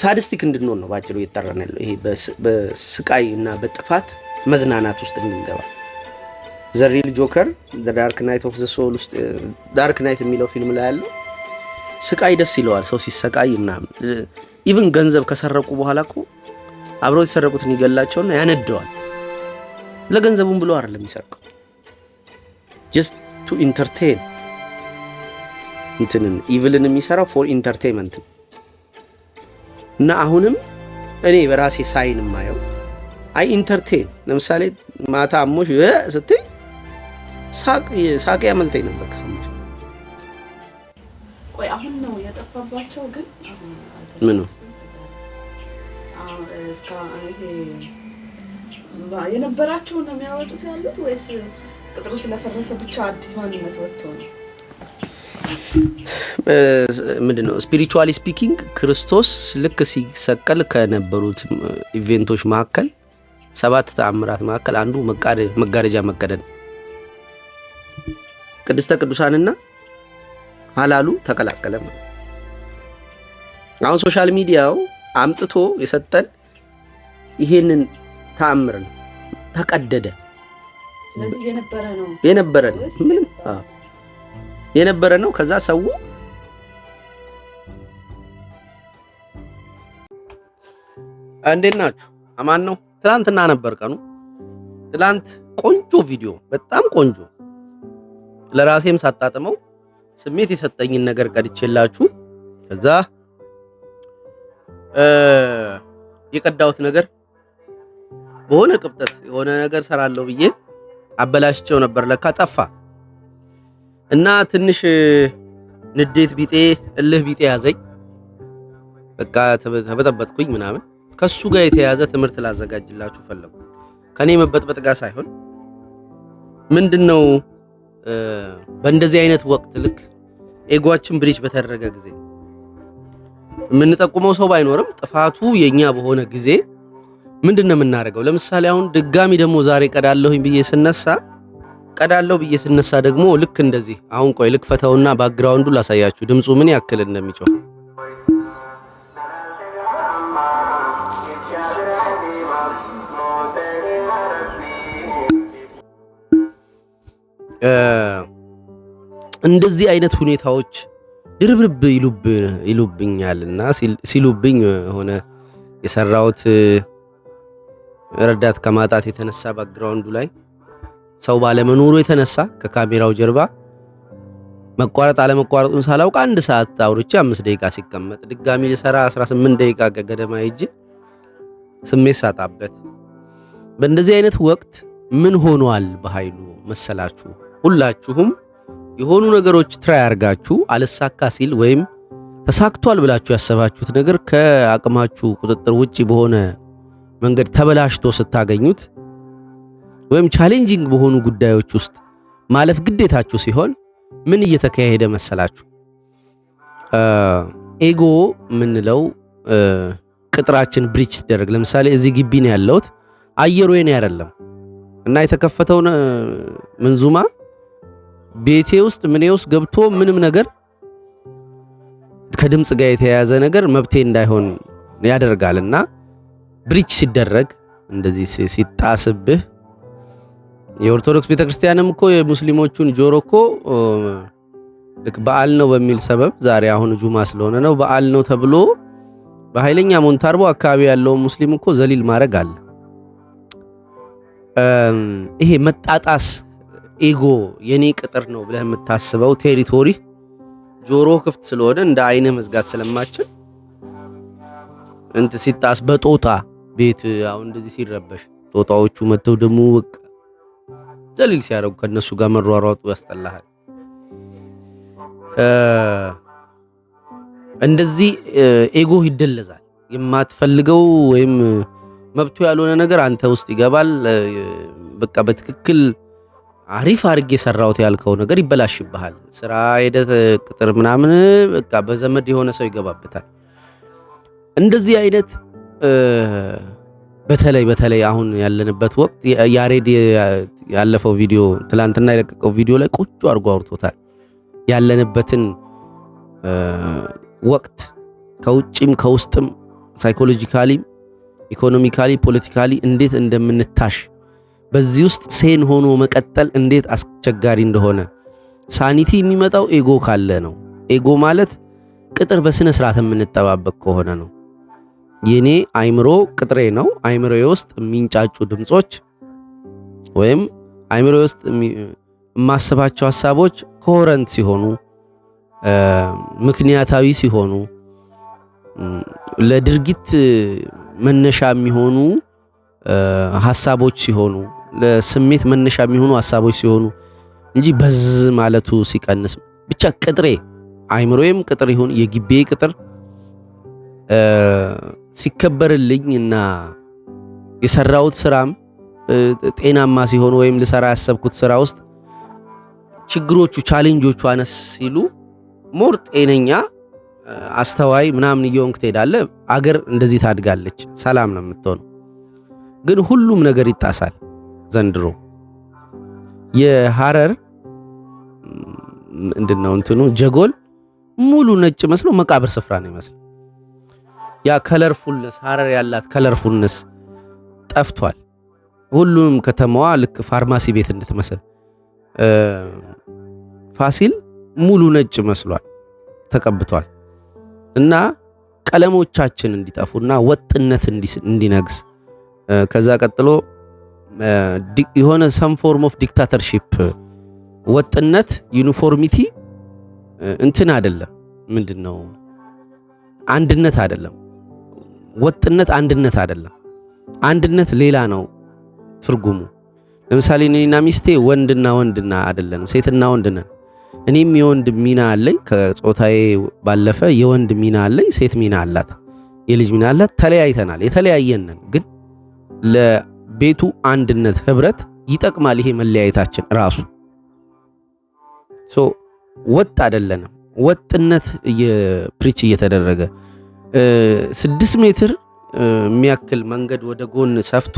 ሳዲስቲክ እንድንሆን ነው ባጭሩ እየተጠራን ያለው። ይሄ በስቃይ እና በጥፋት መዝናናት ውስጥ እንድንገባ ዘ ሪል ጆከር ዳርክ ናይት ኦፍ ዘ ሶል ውስጥ ዳርክ ናይት የሚለው ፊልም ላይ ያለው ስቃይ ደስ ይለዋል ሰው ሲሰቃይ ምናምን። ኢቭን ገንዘብ ከሰረቁ በኋላ እኮ አብረው የተሰረቁትን ይገላቸውና ያነደዋል። ለገንዘቡም ብሎ አይደለም የሚሰርቀው just to entertain እንትንን ኢቭልን የሚሰራው for entertainment እና አሁንም እኔ በራሴ ሳይን ማየው አይ ኢንተርቴን ለምሳሌ ማታ አሞሽ ስትይ ሳቅ ያመልጠኝ ነበር ከሰማሽ። ቆይ አሁን ነው የጠፋባቸው ግን ምን ነው እስካ ይሄ የነበራቸው ነው የሚያወጡት ያሉት ወይስ ቅጥሩ ስለፈረሰ ብቻ አዲስ ማንነት ወጥቶ ነው? ምንድነው ስፒሪቹዋሊ ስፒኪንግ ክርስቶስ ልክ ሲሰቀል ከነበሩት ኢቨንቶች መካከል 7 ተአምራት መካከል አንዱ መጋረጃ መቀደድ፣ ቅድስተ ቅዱሳንና ሐላሉ ተቀላቀለ ማለት። አሁን ሶሻል ሚዲያው አምጥቶ የሰጠን ይሄንን ተአምር ነው። ተቀደደ። ስለዚህ የነበረ ነው ከዛ ሰው እንዴት ናችሁ? አማን ነው። ትላንትና ነበር ቀኑ። ትላንት ቆንጆ ቪዲዮ፣ በጣም ቆንጆ ለራሴም ሳጣጥመው ስሜት የሰጠኝን ነገር ቀድቼላችሁ ከዛ የቀዳሁት ነገር በሆነ ቅብጠት የሆነ ነገር ሰራለሁ ብዬ አበላሽቸው ነበር። ለካ ጠፋ እና ትንሽ ንዴት ቢጤ እልህ ቢጤ ያዘኝ። በቃ ተበጠበጥኩኝ ምናምን። ከሱ ጋር የተያዘ ትምህርት ላዘጋጅላችሁ ፈለኩ። ከኔ መበጥበጥ ጋር ሳይሆን ምንድነው በእንደዚህ አይነት ወቅት ልክ ኤጎአችን ብሪጅ በተደረገ ጊዜ የምንጠቁመው ሰው ባይኖርም ጥፋቱ የኛ በሆነ ጊዜ ምንድነው የምናደርገው? ለምሳሌ አሁን ድጋሚ ደግሞ ዛሬ ቀዳለሁኝ ብዬ ስነሳ ደግሞ ልክ እንደዚህ አሁን ቆይ ልክፈተውና ባክግራውንዱ ላሳያችሁ ድምፁ ምን ያክል እንደሚጮህ። እንደዚህ አይነት ሁኔታዎች ድርብርብ ይሉብኛልና ሲሉብኝ ሆነ የሰራውት ረዳት ከማጣት የተነሳ ባክግራውንዱ ላይ ሰው ባለመኖሩ የተነሳ ከካሜራው ጀርባ መቋረጥ አለመቋረጡን ሳላውቅ 1 ሰዓት አውርቼ 5 ደቂቃ ሲቀመጥ ድጋሚ ልሰራ 18 ደቂቃ ገደማ ሄጄ ስሜት ሳጣበት። በእንደዚህ አይነት ወቅት ምን ሆኗል በኃይሉ መሰላችሁ? ሁላችሁም የሆኑ ነገሮች ትራይ አርጋችሁ አልሳካ ሲል ወይም ተሳክቷል ብላችሁ ያሰባችሁት ነገር ከአቅማችሁ ቁጥጥር ውጪ በሆነ መንገድ ተበላሽቶ ስታገኙት ወይም ቻሌንጂንግ በሆኑ ጉዳዮች ውስጥ ማለፍ ግዴታችሁ ሲሆን ምን እየተካሄደ መሰላችሁ? ኤጎ ምንለው ቅጥራችን ብሪጅ ሲደረግ፣ ለምሳሌ እዚህ ግቢ ነው ያለሁት አየሩ የኔ አይደለም እና የተከፈተው መንዙማ ቤቴ ውስጥ ምኔ ውስጥ ገብቶ ምንም ነገር ከድምጽ ጋር የተያያዘ ነገር መብቴ እንዳይሆን ያደርጋልና ብሪጅ ሲደረግ እንደዚህ ሲጣስብህ የኦርቶዶክስ ቤተክርስቲያንም እኮ የሙስሊሞቹን ጆሮ እኮ ልክ በዓል ነው በሚል ሰበብ ዛሬ አሁን ጁማ ስለሆነ ነው በዓል ነው ተብሎ በኃይለኛ ሞንታርቦ አካባቢ ያለው ሙስሊም እኮ ዘሊል ማድረግ አለ። ይሄ መጣጣስ ኤጎ የኔ ቅጥር ነው ብለህ የምታስበው ቴሪቶሪ ጆሮ ክፍት ስለሆነ እንደ አይነ መዝጋት ስለማችል እንት ሲጣስ በጦጣ ቤት አሁን እንደዚህ ሲረበሽ ጦጣዎቹ መተው ደሙ በቃ ዘሊል ሲያረጉ ከነሱ ጋር መሯሯጡ ያስጠላሃል። እንደዚህ ኤጎ ይደለዛል። የማትፈልገው ወይም መብቱ ያልሆነ ነገር አንተ ውስጥ ይገባል። በቃ በትክክል አሪፍ አድርጌ ሰራውት ያልከው ነገር ይበላሽብሃል። ስራ ሄደህ ቅጥር ምናምን በቃ በዘመድ የሆነ ሰው ይገባበታል። እንደዚህ አይነት በተለይ አሁን ያለንበት ወቅት ያሬድ ያለፈው ቪዲዮ ትላንትና የለቀቀው ቪዲዮ ላይ ቁጭ አድርጎ አውርቶታል። ያለንበትን ወቅት ከውጭም ከውስጥም ሳይኮሎጂካሊ፣ ኢኮኖሚካሊ፣ ፖለቲካሊ እንዴት እንደምንታሽ በዚህ ውስጥ ሴን ሆኖ መቀጠል እንዴት አስቸጋሪ እንደሆነ። ሳኒቲ የሚመጣው ኤጎ ካለ ነው። ኤጎ ማለት ቅጥር በስነ ስርዓት የምንጠባበቅ ከሆነ ነው። የኔ አይምሮ ቅጥሬ ነው። አይምሮዬ ውስጥ የሚንጫጩ ድምጾች ወይም አይምሮዬ ውስጥ የማስባቸው ሐሳቦች ኮሄረንት ሲሆኑ፣ ምክንያታዊ ሲሆኑ፣ ለድርጊት መነሻ የሚሆኑ ሐሳቦች ሲሆኑ፣ ለስሜት መነሻ የሚሆኑ ሐሳቦች ሲሆኑ እንጂ በዝ ማለቱ ሲቀንስ ብቻ ቅጥሬ አይምሮዬም ቅጥር ይሁን የግቤ ቅጥር ሲከበርልኝ እና የሰራውት ስራም ጤናማ ሲሆን ወይም ልሰራ ያሰብኩት ስራ ውስጥ ችግሮቹ ቻሌንጆቹ አነስ ሲሉ ሞር ጤነኛ አስተዋይ ምናምን እየሆንክ ትሄዳለህ። አገር እንደዚህ ታድጋለች፣ ሰላም ነው የምትሆነው። ግን ሁሉም ነገር ይጣሳል ዘንድሮ። የሐረር ምንድነው እንትኑ ጀጎል ሙሉ ነጭ መስሎ መቃብር ስፍራ ነው ይመስል። ያ ከለርፉልነስ ሐረር ያላት ከለርፉልነስ ጠፍቷል። ሁሉም ከተማዋ ልክ ፋርማሲ ቤት እንድትመስል ፋሲል ሙሉ ነጭ መስሏል፣ ተቀብቷል። እና ቀለሞቻችን እንዲጠፉና ወጥነት እንዲነግስ ከዛ ቀጥሎ የሆነ ሰም ፎርም ኦፍ ዲክታተርሺፕ ወጥነት ዩኒፎርሚቲ እንትን አይደለም። ምንድነው አንድነት አይደለም። ወጥነት አንድነት አይደለም። አንድነት ሌላ ነው ትርጉሙ። ለምሳሌ እኔና ሚስቴ ወንድና አይደለንም፣ ሴትና ወንድ ነን። እኔም የወንድ ሚና አለኝ፣ ከጾታዬ ባለፈ የወንድ ሚና አለኝ፣ ሴት ሚና አላት፣ የልጅ ሚና አላት። ተለያይተናል፣ የተለያየን ነን። ግን ለቤቱ አንድነት ህብረት ይጠቅማል ይሄ መለያየታችን ራሱ። ወጥ አይደለንም። ወጥነት ፕሪች እየተደረገ 6 ሜትር የሚያክል መንገድ ወደ ጎን ሰፍቶ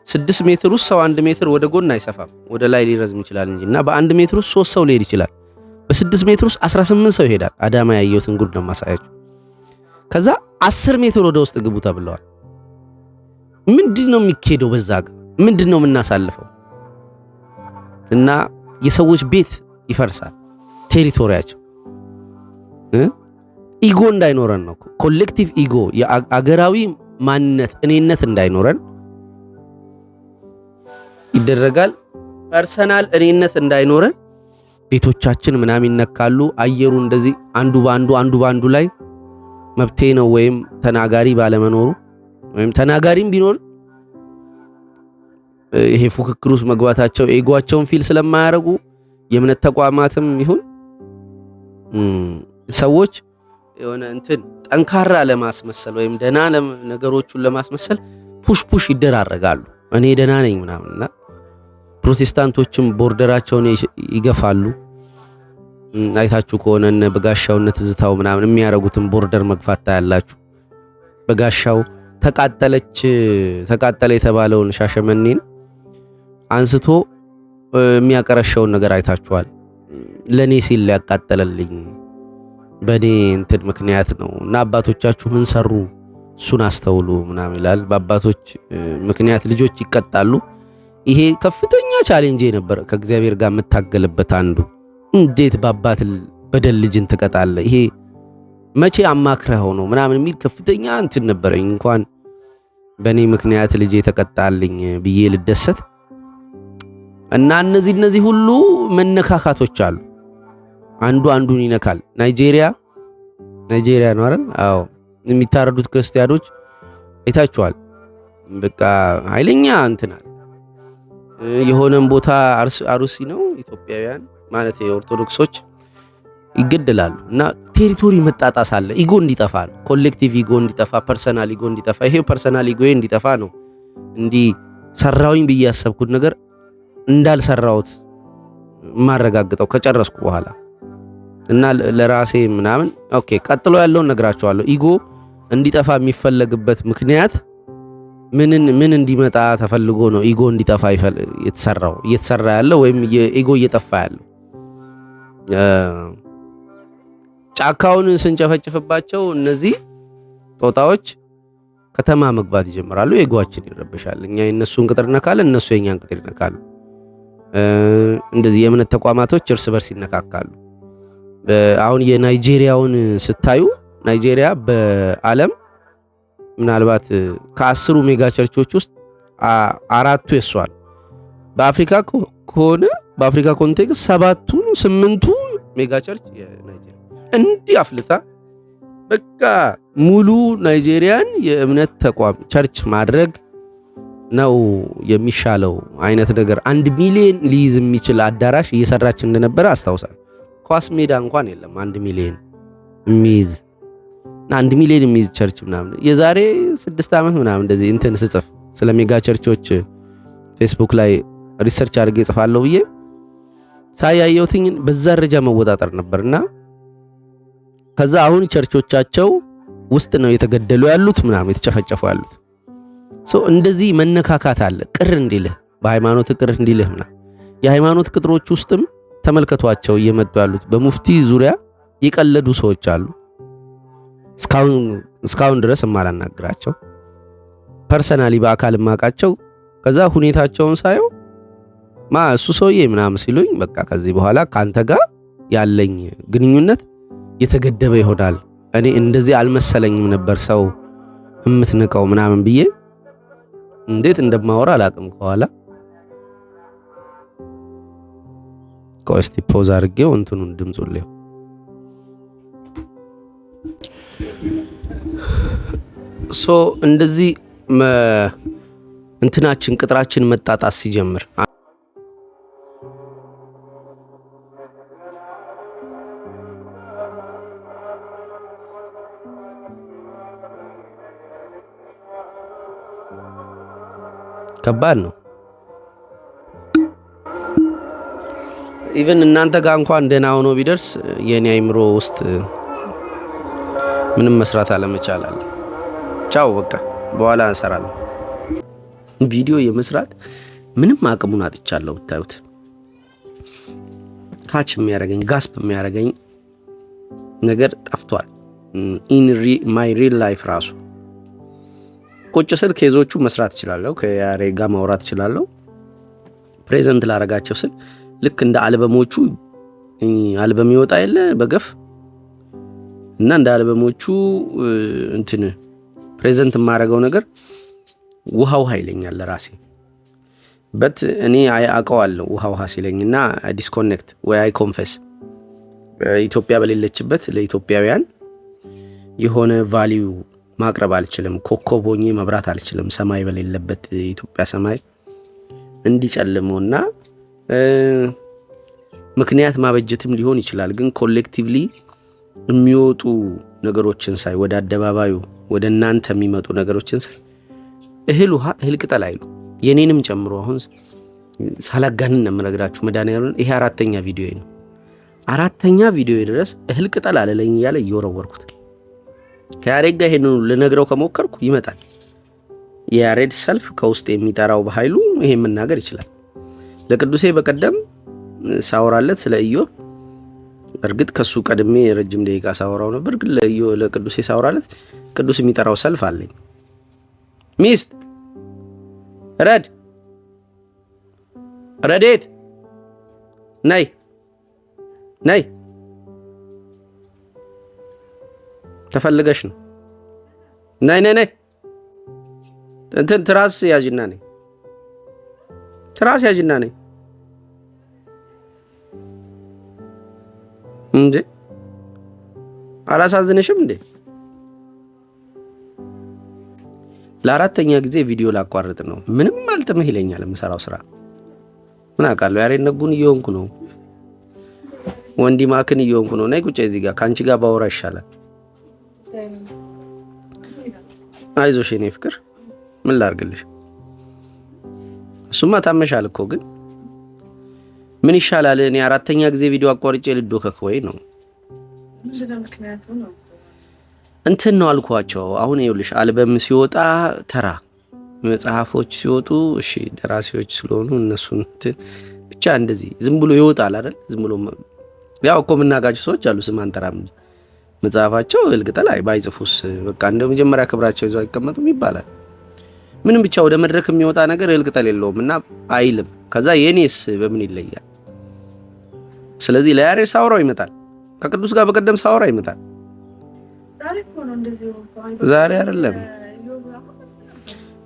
6 ሜትር ውስጥ ሰው 1 ሜትር ወደ ጎን አይሰፋም፣ ወደ ላይ ሊረዝም ይችላል እንጂ እና በ1 ሜትር ውስጥ 3 ሰው ሊሄድ ይችላል። በ6 ሜትር ውስጥ 18 ሰው ይሄዳል። አዳማ ያየሁትን ጉድ ነው ማሳያችሁ። ከዛ 10 ሜትር ወደ ውስጥ ግቡ ተብለዋል። ምንድነው የሚካሄደው? በዛ ጋር ምንድነው የምናሳልፈው? እና የሰዎች ቤት ይፈርሳል፣ ቴሪቶሪያቸው ኢጎ እንዳይኖረን ነው። ኮሌክቲቭ ኢጎ የአገራዊ ማንነት እኔነት እንዳይኖረን ይደረጋል። ፐርሰናል እኔነት እንዳይኖረን ቤቶቻችን ምናምን ይነካሉ። አየሩ እንደዚህ አንዱ ባንዱ ላይ መብቴ ነው ወይም ተናጋሪ ባለመኖሩ ወይም ተናጋሪም ቢኖር ይሄ ፉክክር ውስጥ መግባታቸው ኤጎአቸውን ፊል ስለማያረጉ የእምነት ተቋማትም ይሁን ሰዎች የሆነ እንትን ጠንካራ ለማስመሰል ወይም ደና ነገሮቹን ለማስመሰል ፑሽ ይደራረጋሉ። እኔ ደና ነኝ ምናምንና ፕሮቴስታንቶችም ቦርደራቸውን ይገፋሉ። አይታችሁ ከሆነ እነ በጋሻውነት ዝታው ምናምን የሚያረጉትን ቦርደር መግፋት ታያላችሁ። በጋሻው ተቃጠለ የተባለውን ሻሸመኔን አንስቶ የሚያቀረሸውን ነገር አይታችኋል። ለኔ ሲል ያቃጠለልኝ በኔ እንትን ምክንያት ነው እና አባቶቻችሁ ምን ሰሩ እሱን አስተውሉ ምናምን ይላል። በአባቶች ምክንያት ልጆች ይቀጣሉ። ይሄ ከፍተኛ ቻሌንጅ ነበር ከእግዚአብሔር ጋር የምታገልበት አንዱ። እንዴት በአባት በደል ልጅን ትቀጣለህ? ይሄ መቼ አማክረው ነው ምናምን የሚል ከፍተኛ እንትን ነበረኝ። እንኳን በኔ ምክንያት ልጄ ተቀጣልኝ ብዬ ልደሰት እና እነዚህ ሁሉ መነካካቶች አሉ። አንዱ አንዱን ይነካል። ናይጄሪያ ነው አይደል? አዎ። የሚታረዱት ክርስቲያኖች አይታችኋል። በቃ ኃይለኛ እንትናል። የሆነም ቦታ አሩሲ ነው ኢትዮጵያውያን ማለት የኦርቶዶክሶች ይገደላሉ እና ቴሪቶሪ መጣጣስ አለ። ኢጎ እንዲጠፋ ነው። ኮሌክቲቭ ኢጎ እንዲጠፋ፣ ፐርሰናል ኢጎ እንዲጠፋ። ይሄ ፐርሰናል ኢጎ እንዲጠፋ ነው እንዲህ ሰራውኝ ብዬ ያሰብኩት ነገር እንዳልሰራውት ማረጋግጠው ከጨረስኩ በኋላ እና ለራሴ ምናምን ኦኬ። ቀጥሎ ያለውን ነግራቸዋለሁ። ኢጎ እንዲጠፋ የሚፈለግበት ምክንያት ምን እንዲመጣ ተፈልጎ ነው ኢጎ እንዲጠፋ እየተሰራ ያለው ወይም ኢጎ እየጠፋ ያለው? ጫካውን ስንጨፈጭፍባቸው እነዚህ ጦጣዎች ከተማ መግባት ይጀምራሉ። ኤጎአችን ይረበሻል። እኛ የእነሱን ቅጥር ነካለን፣ እነሱ የእኛን ቅጥር ይነካሉ። እንደዚህ የእምነት ተቋማቶች እርስ በርስ ይነካካሉ። አሁን የናይጄሪያውን ስታዩ ናይጄሪያ በዓለም ምናልባት ከ10 ሜጋ ቸርቾች ውስጥ 4ቱ የሷል። በአፍሪካ ከሆነ በአፍሪካ ኮንቴክስት 7ቱ 8ቱ ሜጋ ቸርች የናይጄሪያ እንዲህ አፍልታ በቃ ሙሉ ናይጄሪያን የእምነት ተቋም ቸርች ማድረግ ነው የሚሻለው አይነት ነገር 1 ሚሊዮን ሊይዝ የሚችል አዳራሽ እየሰራች እንደነበረ አስታውሳለሁ። ኳስ ሜዳ እንኳን የለም 1 ሚሊዮን የሚይዝ 1 ሚሊዮን የሚይዝ ቸርች ምናምን የዛሬ 6 ዓመት ምናምን እንደዚህ እንትን ስጽፍ ስለ ሜጋ ቸርቾች ፌስቡክ ላይ ሪሰርች አድርጌ ጽፋለሁ ብዬ ሳያየውትኝ በዛ ደረጃ መወጣጠር ነበርና ከዛ አሁን ቸርቾቻቸው ውስጥ ነው የተገደሉ ያሉት ምናምን የተጨፈጨፉ ያሉት። እንደዚህ መነካካት አለ። ቅር እንዲልህ በሃይማኖት ቅር እንዲልህ ምናምን የሃይማኖት ቅጥሮች ውስጥም ተመልከቷቸው እየመጡ ያሉት በሙፍቲ ዙሪያ የቀለዱ ሰዎች አሉ። እስካሁን ድረስ የማላናግራቸው ፐርሰናሊ በአካል ማቃቸው ከዛ ሁኔታቸውን ሳየው እሱ ሰውዬ ምናምን ሲሉኝ በቃ ከዚህ በኋላ ካንተ ጋር ያለኝ ግንኙነት የተገደበ ይሆናል። እኔ እንደዚህ አልመሰለኝም ነበር ሰው እምትንቀው ምናምን ብዬ እንዴት እንደማወራ አላቅም። ከኋላ ቆስቲ ፖዝ አድርጌው እንትኑን ድምጹን ላይ እንደዚህ እንትናችን ቅጥራችን መጣጣስ ሲጀምር ከባድ ነው። ኢቭን እናንተ ጋር እንኳን ደህና ሆኖ ቢደርስ የኔ አይምሮ ውስጥ ምንም መስራት አለመቻል አለ። ቻው በቃ በኋላ እንሰራለን። ቪዲዮ የመስራት ምንም አቅሙን አጥቻለሁ። ብታዩት ካች የሚያደርገኝ ጋስፕ የሚያደርገኝ ነገር ጠፍቷል። ኢን ማይ ሪል ላይፍ ራሱ ቁጭ ስል ኬዞቹ መስራት እችላለሁ። ከያሬድ ጋር ማውራት እችላለሁ። ፕሬዘንት ላረጋቸው ስል ልክ እንደ አልበሞቹ አልበም ይወጣ የለ በገፍ እና እንደ አልበሞቹ እንትን ፕሬዘንት የማረገው ነገር ውሃ ይለኛል ለራሴ በት እኔ አውቀዋለሁ ውሃ ሲለኝና ዲስኮኔክት ወይ አይ ኮንፌስ ኢትዮጵያ በሌለችበት ለኢትዮጵያውያን የሆነ ቫልዩ ማቅረብ አልችልም። ኮከብ ሆኜ መብራት አልችልም። ሰማይ በሌለበት ኢትዮጵያ ሰማይ እንዲጨልመውና ምክንያት ማበጀትም ሊሆን ይችላል። ግን ኮሌክቲቭሊ የሚወጡ ነገሮችን ሳይ ወደ አደባባዩ ወደ እናንተ የሚመጡ ነገሮችን ሳይ እህል ውሃ እህል ቅጠል አይሉ የኔንም ጨምሮ አሁን ሳላጋንን ነው የምነግራችሁ። መድኃኒዓለም ይሄ 4ኛ ቪዲዮ ነው። 4ኛ ቪዲዮ ድረስ እህል ቅጠል አለለኝ እያለ እየወረወርኩት ከያሬድ ጋር ይሄንን ልነግረው ከሞከርኩ ይመጣል። የያሬድ ሰልፍ ከውስጥ የሚጠራው በኃይሉ ይሄ መናገር ይችላል። ለቅዱሴ በቀደም ሳወራለት ስለ ኢዮብ እርግጥ ከሱ ቀድሜ ረጅም ደቂቃ ሳወራው ነበር። ግን ለቅዱሴ ሳወራለት ቅዱስ የሚጠራው ሰልፍ አለኝ። ሚስት ረዴት ነይ ተፈልገሽ ነው። ነይ እንትን ትራስ ያዥና ነይ እንዴ አላሳዝንሽም እንዴ? ለ4ኛ ጊዜ ቪዲዮ ላቋርጥ ነው። ምንም አልጥምህ ይለኛል የምሰራው ስራ። ምን አውቃለሁ። ያሬድ ነጉን እየሆንኩ ነው። ወንዲ ማክን እየሆንኩ ነው። ነይ ቁጭ እዚህ ጋር ካንቺ ጋር ባወራ ይሻላል። አይዞሽ የኔ ፍቅር ምን ላርግልሽ? እሱማ ታመሻል እኮ ግን ምን ይሻላል? እኔ 4ኛ ጊዜ ቪዲዮ አቋርጬ ልዶከክ ወይ ነው እንትን ነው አልኳቸው። አሁን ይኸውልሽ አልበም ሲወጣ ተራ መጽሐፎች ሲወጡ እሺ ደራሲዎች ስለሆኑ እነሱን ብቻ እንደዚህ ዝም ብሎ ይወጣል አይደል? ዝም ብሎ ያው እኮ የምናውቃቸው ሰዎች አሉ ስም አንጠራም እንጂ መጽሐፋቸው እልቅጠል ባይጽፉስ በቃ እንደ መጀመሪያ ክብራቸው ይዘው አይቀመጡም ይባላል። ምንም ብቻ ወደ መድረክ የሚወጣ ነገር እልቅጠል የለውም እና አይልም። ከዛ የኔስ በምን ይለያል? ስለዚህ ለያሬድ ሳወራው ይመጣል፣ ከቅዱስ ጋር በቀደም ሳወራ ይመጣል። ዛሬ አይደለም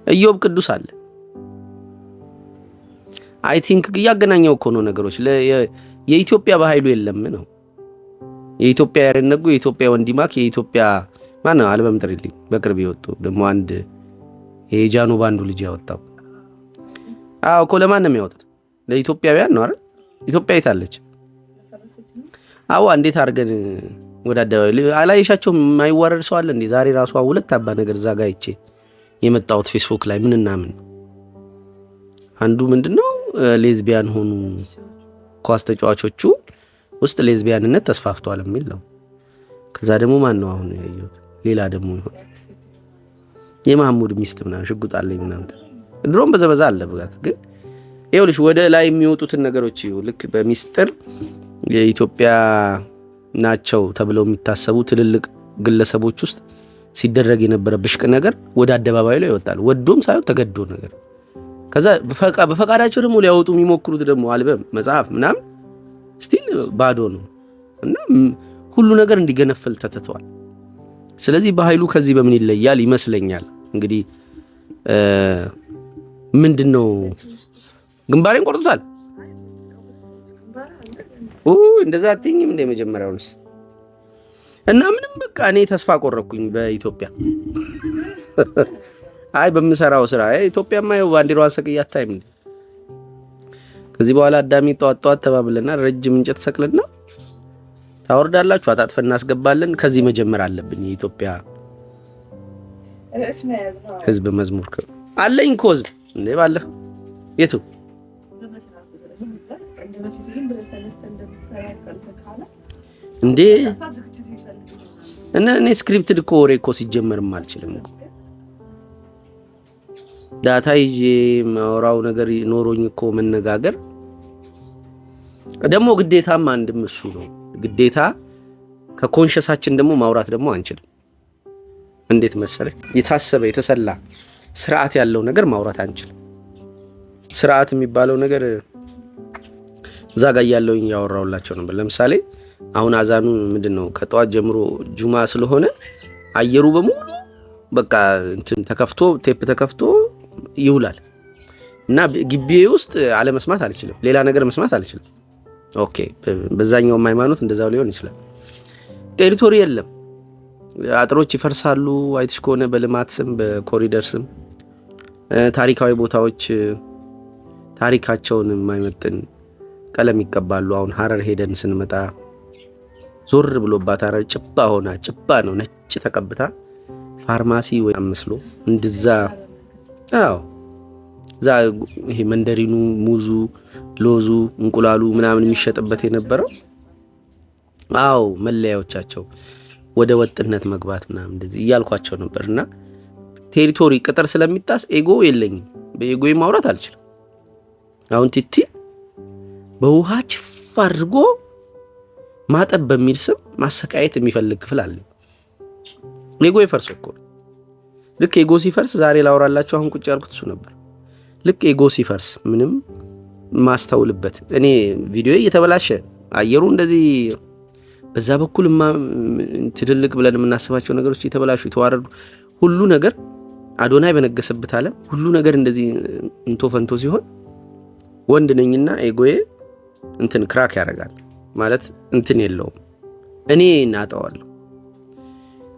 ኢዮብ ቅዱስ አለ። አይ ቲንክ እያገናኘው እኮ ነው ነገሮች። የኢትዮጵያ በኃይሉ የለም ነው የኢትዮጵያ ያሬድ ነጉ፣ የኢትዮጵያ ወንዲማክ፣ የኢትዮጵያ ማነው አልበም ጥሪልኝ በቅርብ ይወጡ ደግሞ አንድ የጃኖ ባንዱ ልጅ ያወጣው። አዎ እኮ ለማን ነው የሚያወጡት? ለኢትዮጵያውያን ነው አይደል? ኢትዮጵያ የታለች? አዎ እንዴት አድርገን ወደ አደባባይ አላየሻቸውም? የማይዋረድ ሰው አለ እንዴ? ዛሬ ራሱ ሁለት አባ ነገር እዛ ጋር አይቼ የመጣሁት ፌስቡክ ላይ ምንና ምን አንዱ ምንድነው ሌዝቢያን ሆኑ ኳስ ተጫዋቾቹ ውስጥ ሌዝቢያንነት ተስፋፍቷል የሚል ነው። ከዛ ደግሞ ማን ነው አሁን ያየሁት? ሌላ ደግሞ ይሆን የማህሙድ ሚስት ምናምን ሽጉጥ አለኝ ምናምን ድሮም በዘበዛ አለ ብጋት። ግን ይኸውልሽ ወደ ላይ የሚወጡትን ነገሮች ልክ በሚስጥር የኢትዮጵያ ናቸው ተብለው የሚታሰቡ ትልልቅ ግለሰቦች ውስጥ ሲደረግ የነበረ ብሽቅ ነገር ወደ አደባባይ ላይ ይወጣል። ወዶም ሳይሆን ተገዶ ነገር። ከዛ በፈቃዳቸው ደግሞ ሊያወጡ የሚሞክሩት ደግሞ አልበም መጽሐፍ ምናምን ስቲል ባዶ ነው እና ሁሉ ነገር እንዲገነፈል ተተቷል። ስለዚህ በኃይሉ ከዚህ በምን ይለያል ይመስለኛል። እንግዲህ ምንድነው ግንባሬን ቆርጦታል። እንደዛ አትይኝም እንደ መጀመሪያውንስ እና ምንም በቃ እኔ ተስፋ ቆረኩኝ በኢትዮጵያ። አይ በምሰራው ስራ ኢትዮጵያማ ይኸው ባንዲራዋን ሰቅያት ታይም እንዴ ከዚህ በኋላ አዳሚ ጧጧት ተባብለና ረጅም እንጨት ሰቅልና ታወርዳላችሁ አጣጥፈን እናስገባለን። ከዚህ መጀመር አለብን። የኢትዮጵያ ህዝብ መዝሙር አለኝ እኮ ህዝብ እንዴ ባለ የቱ እንዴ እኔ ስክሪፕትድ እኮ ወሬ እኮ ሲጀመርም አልችልም እኮ ዳታ ይዤ ማውራው ነገር ኖሮኝ እኮ መነጋገር ደግሞ ግዴታም አንድም እሱ ነው። ግዴታ ከኮንሸሳችን ደግሞ ማውራት ደግሞ አንችልም። እንዴት መሰለህ የታሰበ የተሰላ ስርዓት ያለው ነገር ማውራት አንችልም። ስርዓት የሚባለው ነገር እዛ ጋር ያለው ያወራውላቸው ነበር። ለምሳሌ አሁን አዛኑ ምንድነው ከጠዋት ጀምሮ ጁማ ስለሆነ አየሩ በሙሉ በቃ እንትን ተከፍቶ ቴፕ ተከፍቶ ይውላል እና ግቢዬ ውስጥ አለ መስማት አልችልም። ሌላ ነገር መስማት አልችልም። ኦኬ በዛኛው ሃይማኖት እንደዛው ሊሆን ይችላል። ቴሪቶሪ የለም። አጥሮች ይፈርሳሉ። አይተሽ ከሆነ በልማት ስም በኮሪደር ስም ታሪካዊ ቦታዎች ታሪካቸውን የማይመጥን ቀለም ይቀባሉ። አሁን ሐረር ሄደን ስንመጣ ዞር ብሎባት ሐረር ጭባ ሆና ጭባ ነው ነጭ ተቀብታ ፋርማሲ ወይ አመስሎ እንደዛ አዎ ዛ ይሄ መንደሪኑ ሙዙ ሎዙ እንቁላሉ ምናምን የሚሸጥበት የነበረው አዎ መለያዎቻቸው ወደ ወጥነት መግባት ምናምን እንደዚህ እያልኳቸው ነበርና ቴሪቶሪ ቅጥር ስለሚጣስ ኤጎ የለኝም። በኤጎ ማውራት አልችልም። አሁን ቲቲ በውሃ ችፍ አድርጎ ማጠብ በሚል ስም ማሰቃየት የሚፈልግ ክፍል አለ። ኤጎ ይፈርስ እኮ ልክ ኤጎ ሲፈርስ ዛሬ ላውራላችሁ አሁን ቁጭ ያልኩት እሱ ነበር። ልክ ኤጎ ሲፈርስ ምንም ማስተውልበት እኔ ቪዲዮ እየተበላሸ አየሩ እንደዚህ በዛ በኩል ትልልቅ ብለን የምናስባቸው ነገሮች እየተበላሹ የተዋረዱ ሁሉ ነገር አዶናይ በነገሰበት ዓለም ሁሉ ነገር እንደዚህ እንቶ ፈንቶ ሲሆን ወንድ ነኝና ኤጎዬ እንትን ክራክ ያደርጋል ማለት እንትን የለውም። እኔ እናጣዋለሁ።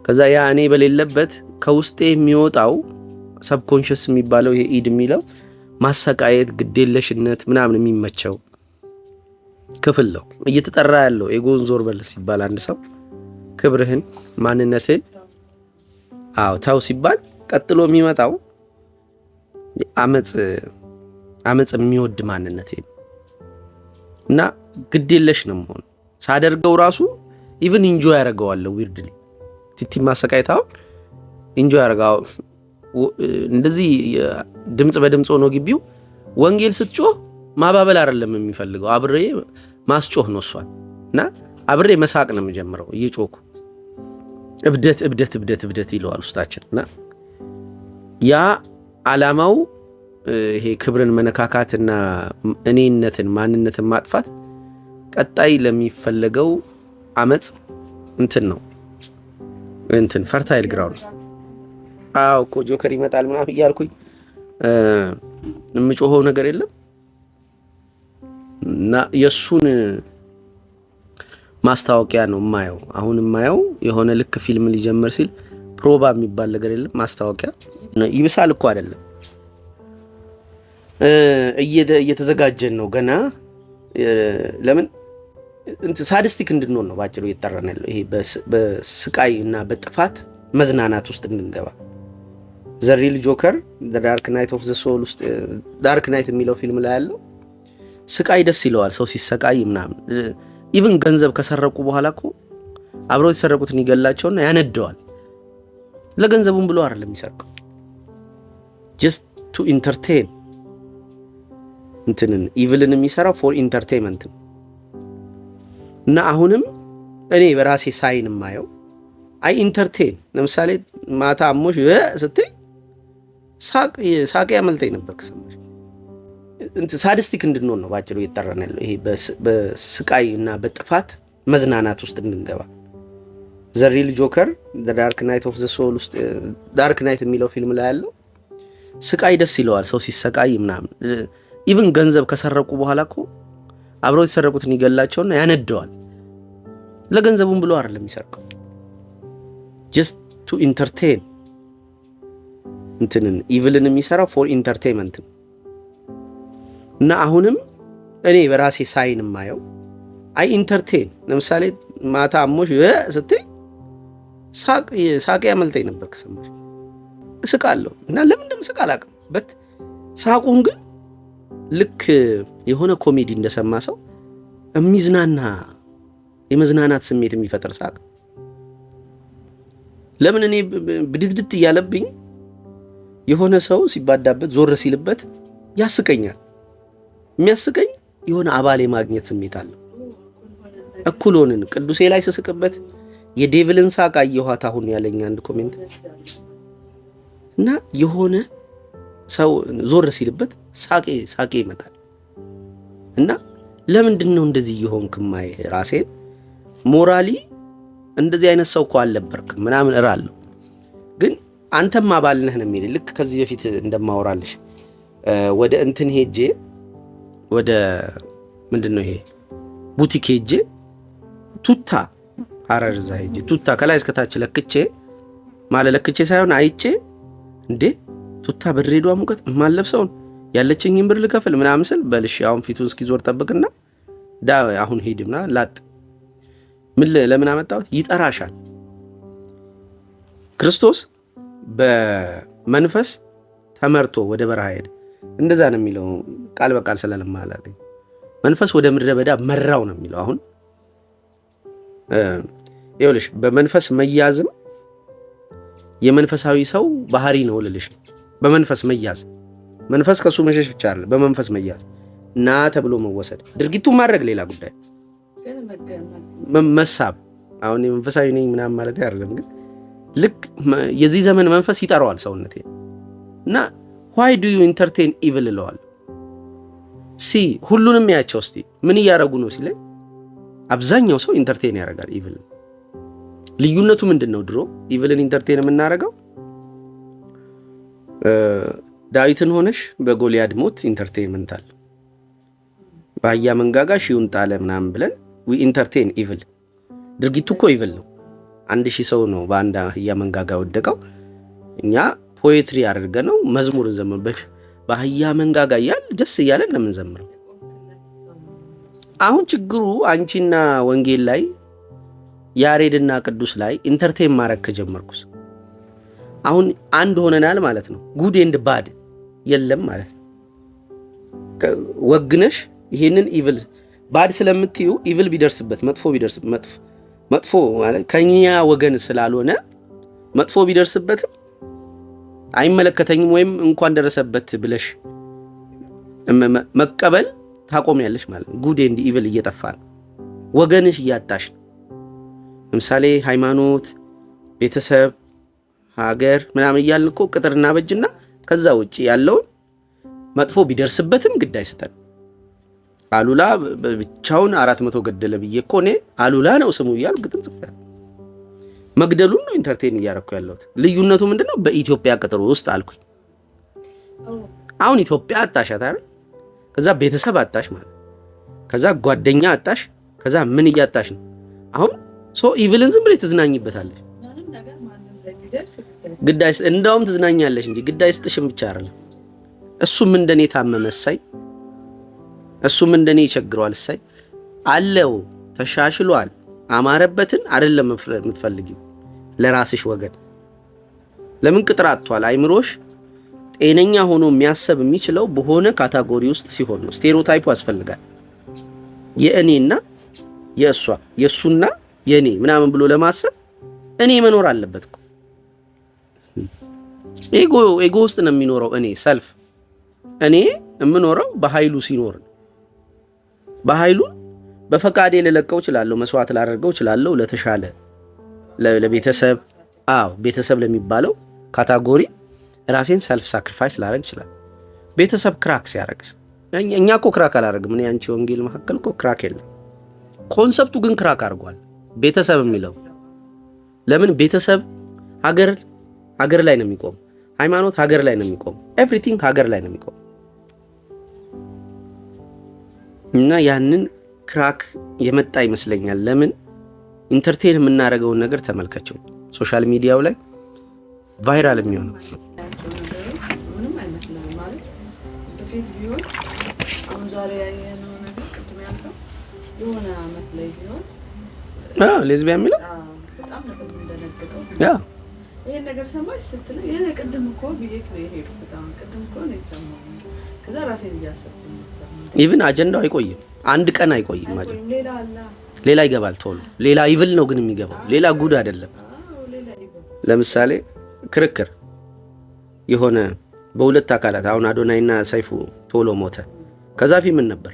ከዛ ያ እኔ በሌለበት ከውስጤ የሚወጣው ሰብኮንሽስ የሚባለው ይሄ ኢድ የሚለው ማሰቃየት ግዴለሽነት ምናምን የሚመቸው ክፍል ነው እየተጠራ ያለው። ኤጎን ዞር በል ሲባል አንድ ሰው ክብርህን ማንነትህን ታው ሲባል ቀጥሎ የሚመጣው አመጽ የሚወድ ማንነትህን እና ግዴለሽ ነው መሆን ሳደርገው ራሱ ኢቭን ኢንጆይ ያደርገዋለሁ። ዊርድሊ ቲቲ ማሰቃየታው ኢንጆይ ያደርጋው እንደዚህ ድምጽ በድምጽ ሆኖ ግቢው ወንጌል ስትጮህ ማባበል አይደለም የሚፈልገው አብሬ ማስጮህ ነው እሷን እና አብሬ መሳቅ ነው የምጀምረው እየጮኩ እብደት ይለዋል ውስጣችንና ያ ዓላማው ይሄ ክብርን መነካካትና እኔነትን ማንነትን ማጥፋት ቀጣይ ለሚፈለገው አመጽ ነው ፈርታይል ግራውንድ። አዎ እኮ ጆከር ይመጣል ምናምን እያልኩኝ የምጮኸው ነገር የለም እና የሱን ማስታወቂያ ነው የማየው። አሁን የማየው የሆነ ልክ ፊልም ሊጀምር ሲል ፕሮባ የሚባል ነገር የለም ማስታወቂያ ይብሳል እኮ አይደለም እየተዘጋጀን ነው ገና። ለምን ሳዲስቲክ እንድንሆን ነው ባጭሩ እየተጠራን ያለው። ይሄ በስቃይ እና በጥፋት መዝናናት ውስጥ እንድንገባ። ዘ ሪል ጆከር ዳርክ ናይት ኦፍ ዘ ሶል ውስጥ ዳርክ ናይት የሚለው ፊልም ላይ ያለው ስቃይ ደስ ይለዋል ሰው ሲሰቃይ ምናምን። ኢቭን ገንዘብ ከሰረቁ በኋላ እኮ አብረው የተሰረቁትን ይገላቸውና ያነደዋል። ለገንዘቡም ብሎ አይደለም የሚሰርቀው just to entertain ኢቭልን የሚሰራው ፎር ኢንተርቴንመንት ነው። እና አሁንም እኔ በራሴ ሳይን ማየው አይ ኢንተርቴን ለምሳሌ ማታ አሞሽ ስትይ ሳቅ ያመልጠኝ ነበር ከሰማሽ። ሳዲስቲክ እንድንሆን ነው ባጭሩ እየተጠራን ያለው። ይሄ በስቃይ እና በጥፋት መዝናናት ውስጥ እንድንገባ። ዘ ሪል ጆከር ዳርክ ናይት ኦፍ ዘ ሶል ውስጥ ዳርክ ናይት የሚለው ፊልም ላይ ያለው ስቃይ ደስ ይለዋል ሰው ሲሰቃይ ምናምን። ኢቭን ገንዘብ ከሰረቁ በኋላ እኮ አብረው የተሰረቁትን ይገላቸውና ያነደዋል። ለገንዘቡም ብሎ አይደለም የሚሰርቀው just to entertain ኢቭልን የሚሰራው ፎር ኢንተርቴንመንት ነው። እና አሁንም እኔ በራሴ ሳይን ማየው አይ ኢንተርቴን ለምሳሌ ማታ አሞሽ ስትይ ሳቅ ያመልጠኝ ነበር ከሰማሽ። እስቃለሁ እና ለምን እንደምስቅ አላውቅም። በት ሳቁን ግን ልክ የሆነ ኮሜዲ እንደሰማ ሰው የሚዝናና የመዝናናት ስሜት የሚፈጥር ሳቅ። ለምን እኔ ብድድት እያለብኝ የሆነ ሰው ሲባዳበት ዞር ሲልበት ያስቀኛል። የሚያስቀኝ የሆነ አባል የማግኘት ስሜት አለው። እኩል ሆነን ቅዱሴ ላይ ስስቅበት የዴቪልን ሳቅ አየኋት አሁን ያለኝ አንድ ኮሜንት እና የሆነ ሰው ዞር ሲልበት ሳቄ ይመጣል። እና ለምንድን ነው እንደዚህ እየሆንክማይ ራሴን ሞራሊ እንደዚህ አይነት ሰው እኮ አልነበርክም ምናምን እራለሁ። ግን አንተም አባል ነህ ነው የሚል ልክ ከዚህ በፊት እንደማወራልሽ ወደ ሄጄ ወደ ምንድነው ይሄ ቡቲክ ሄጄ ቱታ ሐረር እዛ ሄጄ ቱታ ከላይ እስከታች ለክቼ ሳይሆን አይቼ እንዴ ቱታ በድሬዳዋ ሙቀት ማለብሰውን ያለችኝን ብር ልከፍል ምናምን ስል በልሽ አሁን ፊቱን እስኪዞር ጠብቅና አሁን ሄድና ላጥ ምን ለምን አመጣሁት? ይጠራሻል ክርስቶስ በመንፈስ ተመርቶ ወደ በረሃ ሄደ። እንደዛ ነው የሚለው ቃል በቃል ስለለማላገ መንፈስ ወደ ምድረ በዳ መራው ነው የሚለው። አሁን ይኸውልሽ በመንፈስ መያዝም የመንፈሳዊ ሰው ባህሪ ነው ልልሽ። በመንፈስ መያዝ መንፈስ ከሱ መሸሽ ብቻ አይደለም፣ በመንፈስ መያዝ እና ተብሎ መወሰድ ድርጊቱን ማድረግ ሌላ ጉዳይ መሳብ። አሁን የመንፈሳዊ ነኝ ምናምን ማለት አይደለም፣ ግን ልክ የዚህ ዘመን መንፈስ ይጠራዋል ሰውነቴ እና why do you entertain evil ለዋል ሁሉንም ያያቸው እስቲ ምን እያደረጉ ነው ሲለኝ አብዛኛው ሰው ኢንተርቴን ያደርጋል ኢቪል። ልዩነቱ ምንድነው? ድሮ ኢቪልን ኢንተርቴን የምናደርገው ዳዊትን ሆነሽ በጎልያድ ሞት ኢንተርቴንመንት አለ። በአህያ መንጋጋ ሺውን ጣለ ምናምን ብለን we entertain evil። ድርጊቱ እኮ ኢቪል ነው። 1000 ሰው ነው በአንድ አህያ መንጋጋ ወደቀው። እኛ ፖኤትሪ አድርገነው መዝሙር ዘመንበሽ በአህያ መንጋጋ ያል ደስ እያለን ለምን ዘምረው። አሁን ችግሩ አንቺና ወንጌል ላይ ያሬድና ቅዱስ ላይ ኢንተርቴን ማድረግ ከጀመርኩስ አሁን አንድ ሆነናል ማለት ነው። ጉድ ኤንድ ባድ የለም ማለት ነው። ወግነሽ ይሄንን ኢቪል ባድ ስለምትዩ ኢቪል ቢደርስበት መጥፎ ማለት ከኛ ወገን ስላልሆነ መጥፎ ቢደርስበት አይመለከተኝም ወይም እንኳን ደረሰበት ብለሽ መቀበል ታቆሚያለሽ ማለት ነው። ጉድ ኤንድ ኢቪል እየጠፋ ነው። ወገንሽ እያጣሽ። ለምሳሌ ሃይማኖት ቤተሰብ ሀገር ምናምን እያልን እኮ ቅጥር እናበጅና ከዛ ውጪ ያለውን መጥፎ ቢደርስበትም ግድ አይሰጠን። አሉላ ብቻውን 400 ገደለ ብዬ እኮ እኔ አሉላ ነው ስሙ እያልኩ ግጥም ጽፌያለሁ። መግደሉን ነው ኢንተርቴን እያደረኩ ያለሁት። ልዩነቱ ምንድነው? በኢትዮጵያ ቅጥር ውስጥ አልኩኝ። አሁን ኢትዮጵያ አጣሻት አይደል? ከዛ ቤተሰብ አጣሽ ማለት፣ ከዛ ጓደኛ አጣሽ፣ ከዛ ምን እያጣሽ ነው? አሁን ሶ ኢቪልን ዝም ብለሽ ትዝናኝበታለሽ። ግዳይ እንደውም ትዝናኛለሽ እንጂ ግዳይ ስጥሽም ብቻ አይደለም። እሱም እንደኔ ታመመ እሰይ፣ እሱም እንደኔ ይቸግረዋል እሰይ አለው። ተሻሽሏል አማረበትን አይደለም የምትፈልጊው ለራስሽ ወገን። ለምን ቅጥር አጥቷል? አይምሮሽ ጤነኛ ሆኖ የሚያሰብ የሚችለው በሆነ ካታጎሪ ውስጥ ሲሆን ነው። ስቴሪዮታይፑ ያስፈልጋል። የእኔና የእሷ የእሱና የእኔ ምናምን ብሎ ለማሰብ እኔ መኖር አለበት እኮ። ኤጎ ውስጥ ነው የሚኖረው። እኔ ሰልፍ እኔ የምኖረው በኃይሉ ሲኖር ነው። በኃይሉን በፈቃዴ ልለቀው እችላለሁ፣ መስዋዕት ላደርገው እችላለሁ ለተሻለ ለቤተሰብ ቤተሰብ ለሚባለው ካታጎሪ ራሴን ሰልፍ ሳክሪፋይስ ላደርግ ይችላል። ቤተሰብ ክራክ ሲያደርግስ? እኛ እኮ ክራክ አላደርግም። እኔ አንቺ ወንጌል መካከል እኮ ክራክ የለም። ኮንሰፕቱ ግን ክራክ አድርጓል። ቤተሰብ የሚለው ለምን? ቤተሰብ ሀገር ላይ ነው የሚቆም። ሃይማኖት ሀገር ላይ ነው የሚቆም። ኤቭሪቲንግ ሀገር ላይ ነው የሚቆም። እና ያንን ክራክ የመጣ ይመስለኛል። ለምን? ኢንተርቴን የምናደርገውን ነገር ተመልከቸው። ሶሻል ሚዲያው ላይ ቫይራል የሚሆነው ምንም አይመስልም ማለት በፊት ቢሆን አሁን ዛሬ ያየነው ነገር ቅድም ያልከው የሆነ አመት ላይ ቢሆን ሌዝቢያን የሚለው በጣም ነበር እንደነገጠው። ይሄን ነገር ሰማሽ ስትል ይሄ ቅድም እኮ ብዬሽ ነው የሄድኩት። በጣም ቅድም እኮ ነው የሰማው። ከዛ ራሴን እያሰብኩ ነበር። ኢቭን አጀንዳው አይቆይም፣ አንድ ቀን አይቆይም። ሌላ ይገባል ቶሎ። ሌላ ኢቭል ነው ግን የሚገባው፣ ሌላ ጉድ አይደለም። ለምሳሌ ክርክር የሆነ በሁለት አካላት አሁን አዶናይና ሰይፉ ቶሎ ሞተ። ከዛ ፊት ምን ነበር?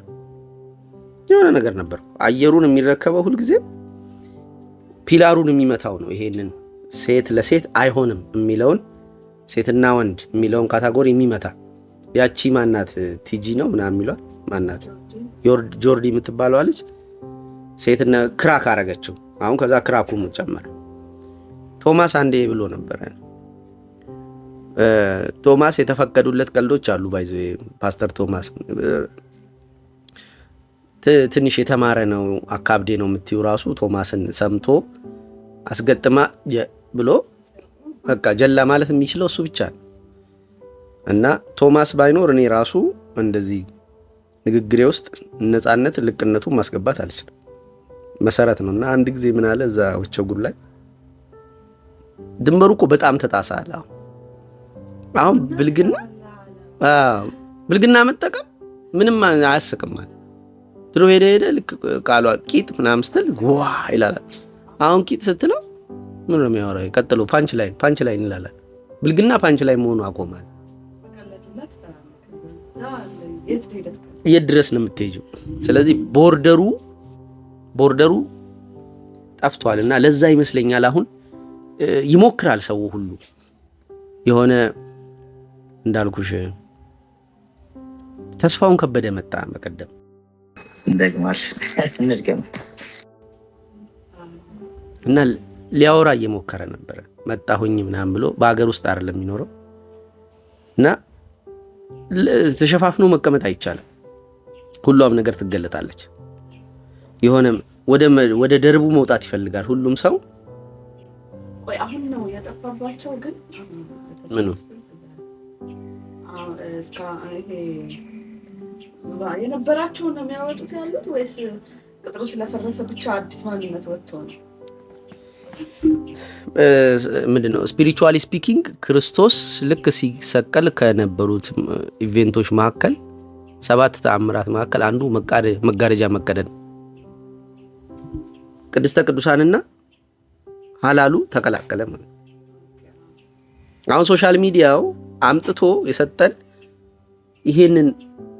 የሆነ ነገር ነበር። አየሩን የሚረከበው ሁልጊዜ ፒላሩን የሚመታው ነው። ይሄንን ሴት ለሴት አይሆንም የሚለውን ሴትና ወንድ የሚለውን ካታጎሪ የሚመታ ያቺ ማናት? ቲጂ ነው ምናምን የሚሏት ማናት? ጆርዲ የምትባለዋ ልጅ ሴትና ክራክ አረገችው። አሁን ከዛ ክራኩ ጨመረ። ቶማስ አንዴ ብሎ ነበረ። ቶማስ የተፈቀዱለት ቀልዶች አሉ። ባይዘ ፓስተር ቶማስ ትንሽ የተማረ ነው፣ አካብዴ ነው የምትዩ ራሱ ቶማስን ሰምቶ አስገጥማ ብሎ በቃ ጀላ ማለት የሚችለው እሱ ብቻ ነው። እና ቶማስ ባይኖር እኔ ራሱ እንደዚህ ንግግሬ ውስጥ ነፃነት ልቅነቱን ማስገባት አልችልም። መሰረት ነው። እና አንድ ጊዜ ምን አለ እዛ ወቸጉር ላይ ድንበሩ እኮ በጣም ተጣሳለ። አሁን ብልግና መጠቀም ምንም አያስቅም ማለት ድሮ ሄደ ልክ ቃሏ ቂጥ ምናምን ስትል ዋ ይላል። አሁን ቂጥ ስትለው ምን ነው የሚያወራው? ቀጥሎ ፓንች ላይ እንላለን። ብልግና ፓንች ላይ መሆኑ አቆማል። የት ድረስ ነው የምትሄጂው? ስለዚህ ቦርደሩ ጠፍቷል። እና ለዛ ይመስለኛል አሁን ይሞክራል ሰው ሁሉ የሆነ እንዳልኩሽ ተስፋውን ከበደ መጣ በቀደም እና ሊያወራ እየሞከረ ነበረ። መጣሁኝ ምናምን ብሎ በአገር ውስጥ አይደለም የሚኖረው እና ተሸፋፍኖ መቀመጥ አይቻልም። ሁሉም ነገር ትገለጣለች። የሆነ ወደ ደርቡ መውጣት ይፈልጋል ሁሉም ሰው። ቆይ አሁን ነው ያጠፋባቸው ግን ምኑ እስካ የነበራቸው ነው የሚያወጡት ያሉት ወይስ ቅጥሩ ስለፈረሰ ብቻ አዲስ ማንነት ወጥቶ ነው? ምንድነው ስፒሪቹዋሊ ስፒኪንግ ክርስቶስ ልክ ሲሰቀል ከነበሩት ኢቨንቶች መካከል 7 ተአምራት መካከል አንዱ መጋረጃ መቀደድ፣ ቅድስተ ቅዱሳንና ሐላሉ ተቀላቀለ ማለት። አሁን ሶሻል ሚዲያው አምጥቶ የሰጠን ይሄንን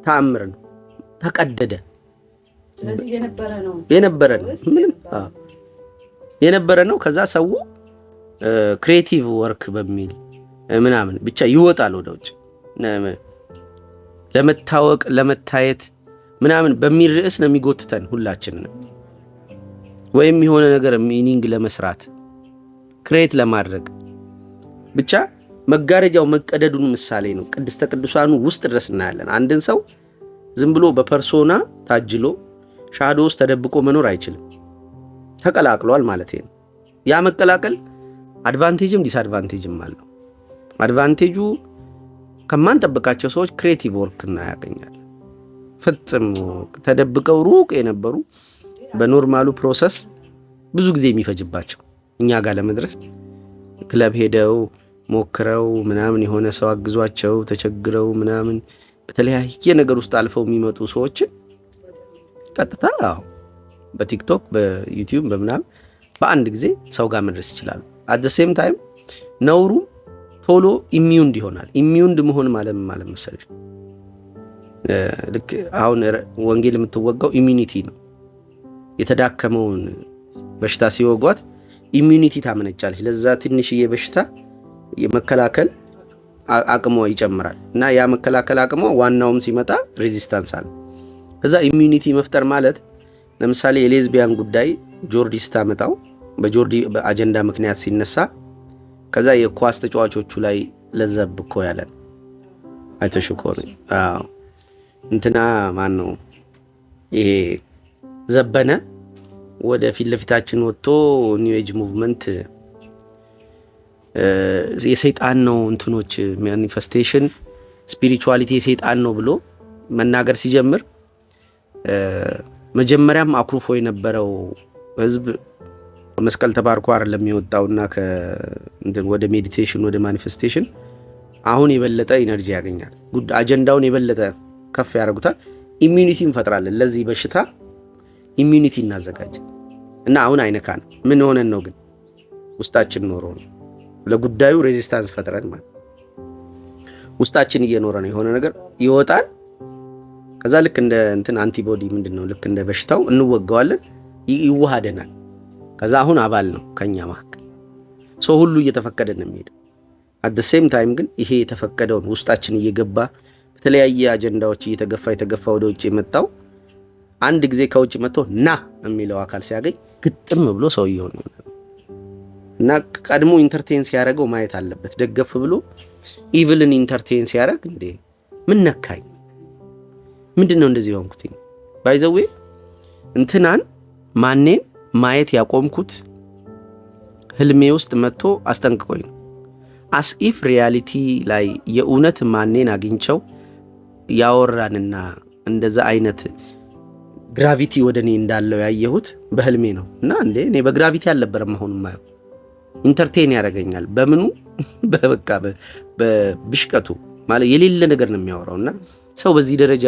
ተአምር ነው። ተቀደደ። ስለዚህ የነበረ ነው ምንም የነበረ ነው። ከዛ ሰው ክሬቲቭ ወርክ በሚል ምናምን ብቻ ይወጣል ወደ ውጭ ለመታወቅ ለመታየት ምናምን በሚል ርዕስ ነው የሚጎትተን ሁላችንን። ወይም የሆነ ነገር ሚኒንግ ለመስራት ክሬት ለማድረግ ብቻ መጋረጃው መቀደዱን ምሳሌ ነው። ቅድስተ ቅዱሳኑ ውስጥ ድረስ እናያለን። አንድን ሰው ዝም ብሎ በፐርሶና ታጅሎ ሻዶ ውስጥ ተደብቆ መኖር አይችልም። ተቀላቅሏል ማለት ነው። ያ መቀላቀል አድቫንቴጅም ዲስአድቫንቴጅም አለው። አድቫንቴጁ ከማንጠብቃቸው ሰዎች ክሬቲቭ ወርክ እናያገኛለን። ፍጽሞ ተደብቀው ሩቅ የነበሩ በኖርማሉ ፕሮሰስ ብዙ ጊዜ የሚፈጅባቸው እኛ ጋር ለመድረስ ክለብ ሄደው ሞክረው ምናምን የሆነ ሰው አግዟቸው ተቸግረው ምናምን በተለያየ ነገር ውስጥ አልፈው የሚመጡ ሰዎችን ቀጥታ በቲክቶክ በዩቲዩብ በምናምን በአንድ ጊዜ ሰው ጋር መድረስ ይችላሉ። አት ሴም ታይም ነውሩ ቶሎ ኢሚዩንድ ይሆናል። ኢሚዩንድ መሆን ማለት መሰለሽ ልክ አሁን ወንጌል የምትወጋው ኢሚዩኒቲ ነው። የተዳከመውን በሽታ ሲወጓት ኢሚዩኒቲ ታመነጫለች። ለዛ ትንሽዬ በሽታ የመከላከል አቅሟ ይጨምራል እና ያ መከላከል አቅሟ ዋናውም ሲመጣ ሬዚስታንስ አለ። ከዛ ኢሚዩኒቲ መፍጠር ማለት ለምሳሌ የሌዝቢያን ጉዳይ ጆርዲ ስታመጣው በጆርዲ በአጀንዳ ምክንያት ሲነሳ ከዛ የኳስ ተጫዋቾቹ ላይ ለዘብ እኮ ያለን አይተሽ እኮ ነው። እንትና ማን ነው ይሄ ዘበነ ወደ ፊት ለፊታችን ወጥቶ ኒው ኤጅ ሙቭመንት የሰይጣን ነው እንትኖች ማኒፌስቴሽን ስፒሪቹዋሊቲ የሰይጣን ነው ብሎ መናገር ሲጀምር መጀመሪያም አኩርፎ የነበረው ህዝብ መስቀል ተባርኮ አይደለም የወጣውና ወደ ሜዲቴሽን ወደ ማኒፌስቴሽን አሁን የበለጠ ኢነርጂ ያገኛል። አጀንዳውን የበለጠ ከፍ ያደርጉታል። ኢሚዩኒቲ እንፈጥራለን። ለዚህ በሽታ ኢሚዩኒቲ እናዘጋጅ እና አሁን አይነካን ምን ሆነን ነው ግን ውስጣችን ኖሮ ነው ለጉዳዩ ሬዚስታንስ ፈጥረን ማለት ውስጣችን እየኖረ ነው። የሆነ ነገር ይወጣል። ከዛ ልክ እንደ እንትን አንቲቦዲ ምንድነው ልክ እንደ በሽታው እንወጋዋለን፣ ይዋሃደናል። ከዛ አሁን አባል ነው ከኛ መካከል ሰው ሁሉ እየተፈቀደ ነው የሚሄደው። አት ሴም ታይም ግን ይሄ የተፈቀደውን ውስጣችን እየገባ በተለያየ አጀንዳዎች እየተገፋ ወደ ውጭ የመጣው አንድ ጊዜ ከውጭ መጥቶ ና የሚለው አካል ሲያገኝ ግጥም ብሎ ሰውየው ነው እና ቀድሞ ኢንተርቴን ሲያደርገው ማየት አለበት። ደገፍ ብሎ ኢቭልን ኢንተርቴን ሲያደርግ እንዴ ምን ነካኝ ምንድነው እንደዚህ ሆንኩት ባይ ዘ ዌይ እንትናን ማንኔን ማየት ያቆምኩት ህልሜ ውስጥ መጥቶ አስጠንቅቆኝ ነው። አስ ኢፍ ሪያሊቲ ላይ የእውነት ማንኔን አግኝቸው ያወራንና እንደዛ አይነት ግራቪቲ ወደኔ እንዳለው ያየሁት በህልሜ ነው እና እንዴ እኔ በግራቪቲ አልነበረም አሁን ማየው ኢንተርቴን ያደርገኛል። በምኑ በበቃ በብሽቀቱ ማለት የሌለ ነገር ነው የሚያወራውና ሰው በዚህ ደረጃ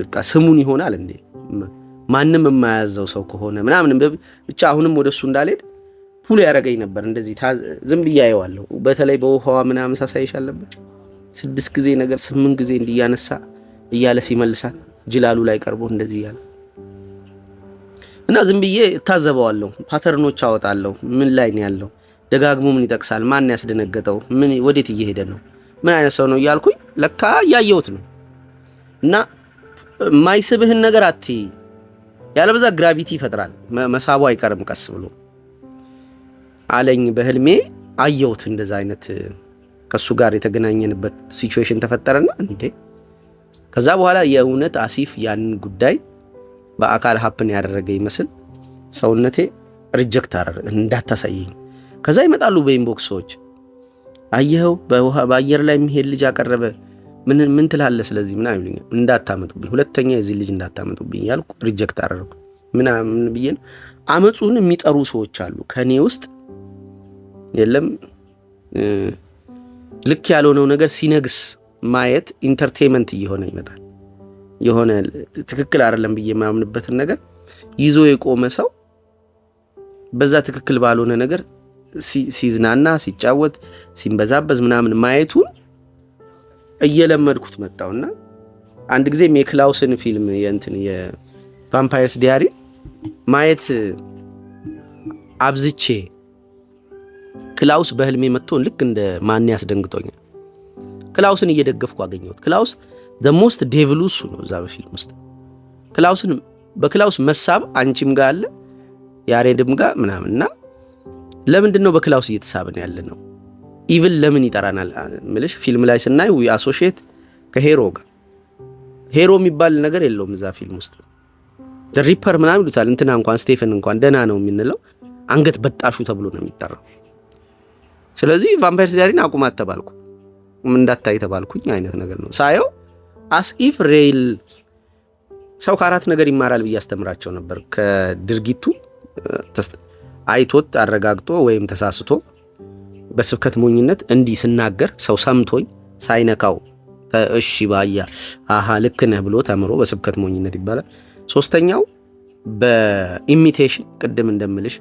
በቃ ስሙን ይሆናል እንዴ ማንንም የማያዘው ሰው ከሆነ ምናምን ብቻ አሁንም ወደሱ እንዳልሄድ ፑል ያደርገኝ ነበር። እንደዚህ ዝም ብዬ አየዋለሁ። በተለይ በውሃዋ ምናምን ሳሳይሽ አለበት 6 ጊዜ ነገር 8 ጊዜ እንዲያነሳ እያለ ሲመልሳል ጅላሉ ላይ ቀርቦ እንደዚህ ያለ እና ዝም ብዬ ታዘበዋለሁ። ፓተርኖች አወጣለሁ። ምን ላይ ነው ያለው? ደጋግሞ ምን ይጠቅሳል? ማን ያስደነገጠው? ምን ወዴት እየሄደ ነው? ምን አይነት ሰው ነው እያልኩኝ ለካ ያየሁት ነው። እና ማይስብህን ነገር አትይ ያለበዛ ግራቪቲ ይፈጥራል። መሳቡ አይቀርም ቀስ ብሎ አለኝ። በህልሜ አየሁት እንደዛ አይነት ከሱ ጋር የተገናኘንበት ሲቹዌሽን ተፈጠረና እንዴ ከዛ በኋላ የእውነት አሲፍ ያን ጉዳይ በአካል ሀፕን ያደረገ ይመስል ሰውነቴ ሪጀክት አደረገ እንዳታሳየኝ። ከዛ ይመጣሉ በኢንቦክስ ሰዎች አየኸው በአየር ላይ የሚሄድ ልጅ አቀረበ ምን ትላለህ ስለዚህ ምናምን ይሉኛል። እንዳታመጡብኝ ሁለተኛ የዚህ ልጅ እንዳታመጡብኝ ያልኩ ሪጀክት አደረኩ። ምናምን ብዬ አመጹን የሚጠሩ ሰዎች አሉ ከኔ ውስጥ የለም ልክ ያልሆነው ነገር ሲነግስ ማየት ኢንተርቴይንመንት እየሆነ ይመጣል። የሆነ ትክክል አይደለም ብዬ የማምንበትን ነገር ይዞ የቆመ ሰው በዛ ትክክል ባልሆነ ነገር ሲዝናና ሲጫወት ሲንበዛበዝ ምናምን ማየቱን እየለመድኩት መጣውና አንድ ጊዜ የክላውስን ፊልም የቫምፓየርስ ዲያሪ ማየት አብዝቼ ክላውስ በህልሜ መጥቶን ልክ እንደ ማን ያስደንግጦኛል። ክላውስን እየደገፍኩ አገኘሁት። ክላውስ the most devil እሱ ነው እዛ በፊልም ውስጥ። ክላውስን በክላውስ መሳብ አንቺም ጋር አለ ያሬድም ጋር ምናምንና ለምንድነው በክላውስ እየተሳብን ያለ ነው? ኢቭል ለምን ይጠራናል ምልሽ ፊልም ላይ ስናይ ዊ አሶሺየት ከሄሮ ጋር። ሄሮ የሚባል ነገር የለውም እዛ ፊልም ውስጥ። ሪፐር ምናምን ይሉታል። እንትና እንኳን ስቴፈን እንኳን ደህና ነው የምንለው፣ አንገት በጣሹ ተብሎ ነው የሚጠራው። ስለዚህ ቫምፓየርስ ዳይሪን አቁማት ተባልኩ፣ ምን እንዳታይ ተባልኩኝ አይነት ነገር ነው ሳየው። አስ ኢፍ ሬል ሰው ከአራት ነገር ይማራል ብዬ አስተምራቸው ነበር። ከድርጊቱ አይቶት አረጋግጦ ወይም ተሳስቶ በስብከት ሞኝነት እንዲህ ስናገር ሰው ሰምቶኝ ሳይነካው እሺ ባያ አሃ ልክ ነህ ብሎ ተምሮ በስብከት ሞኝነት ይባላል። ሶስተኛው በኢሚቴሽን ቅድም እንደምልሽ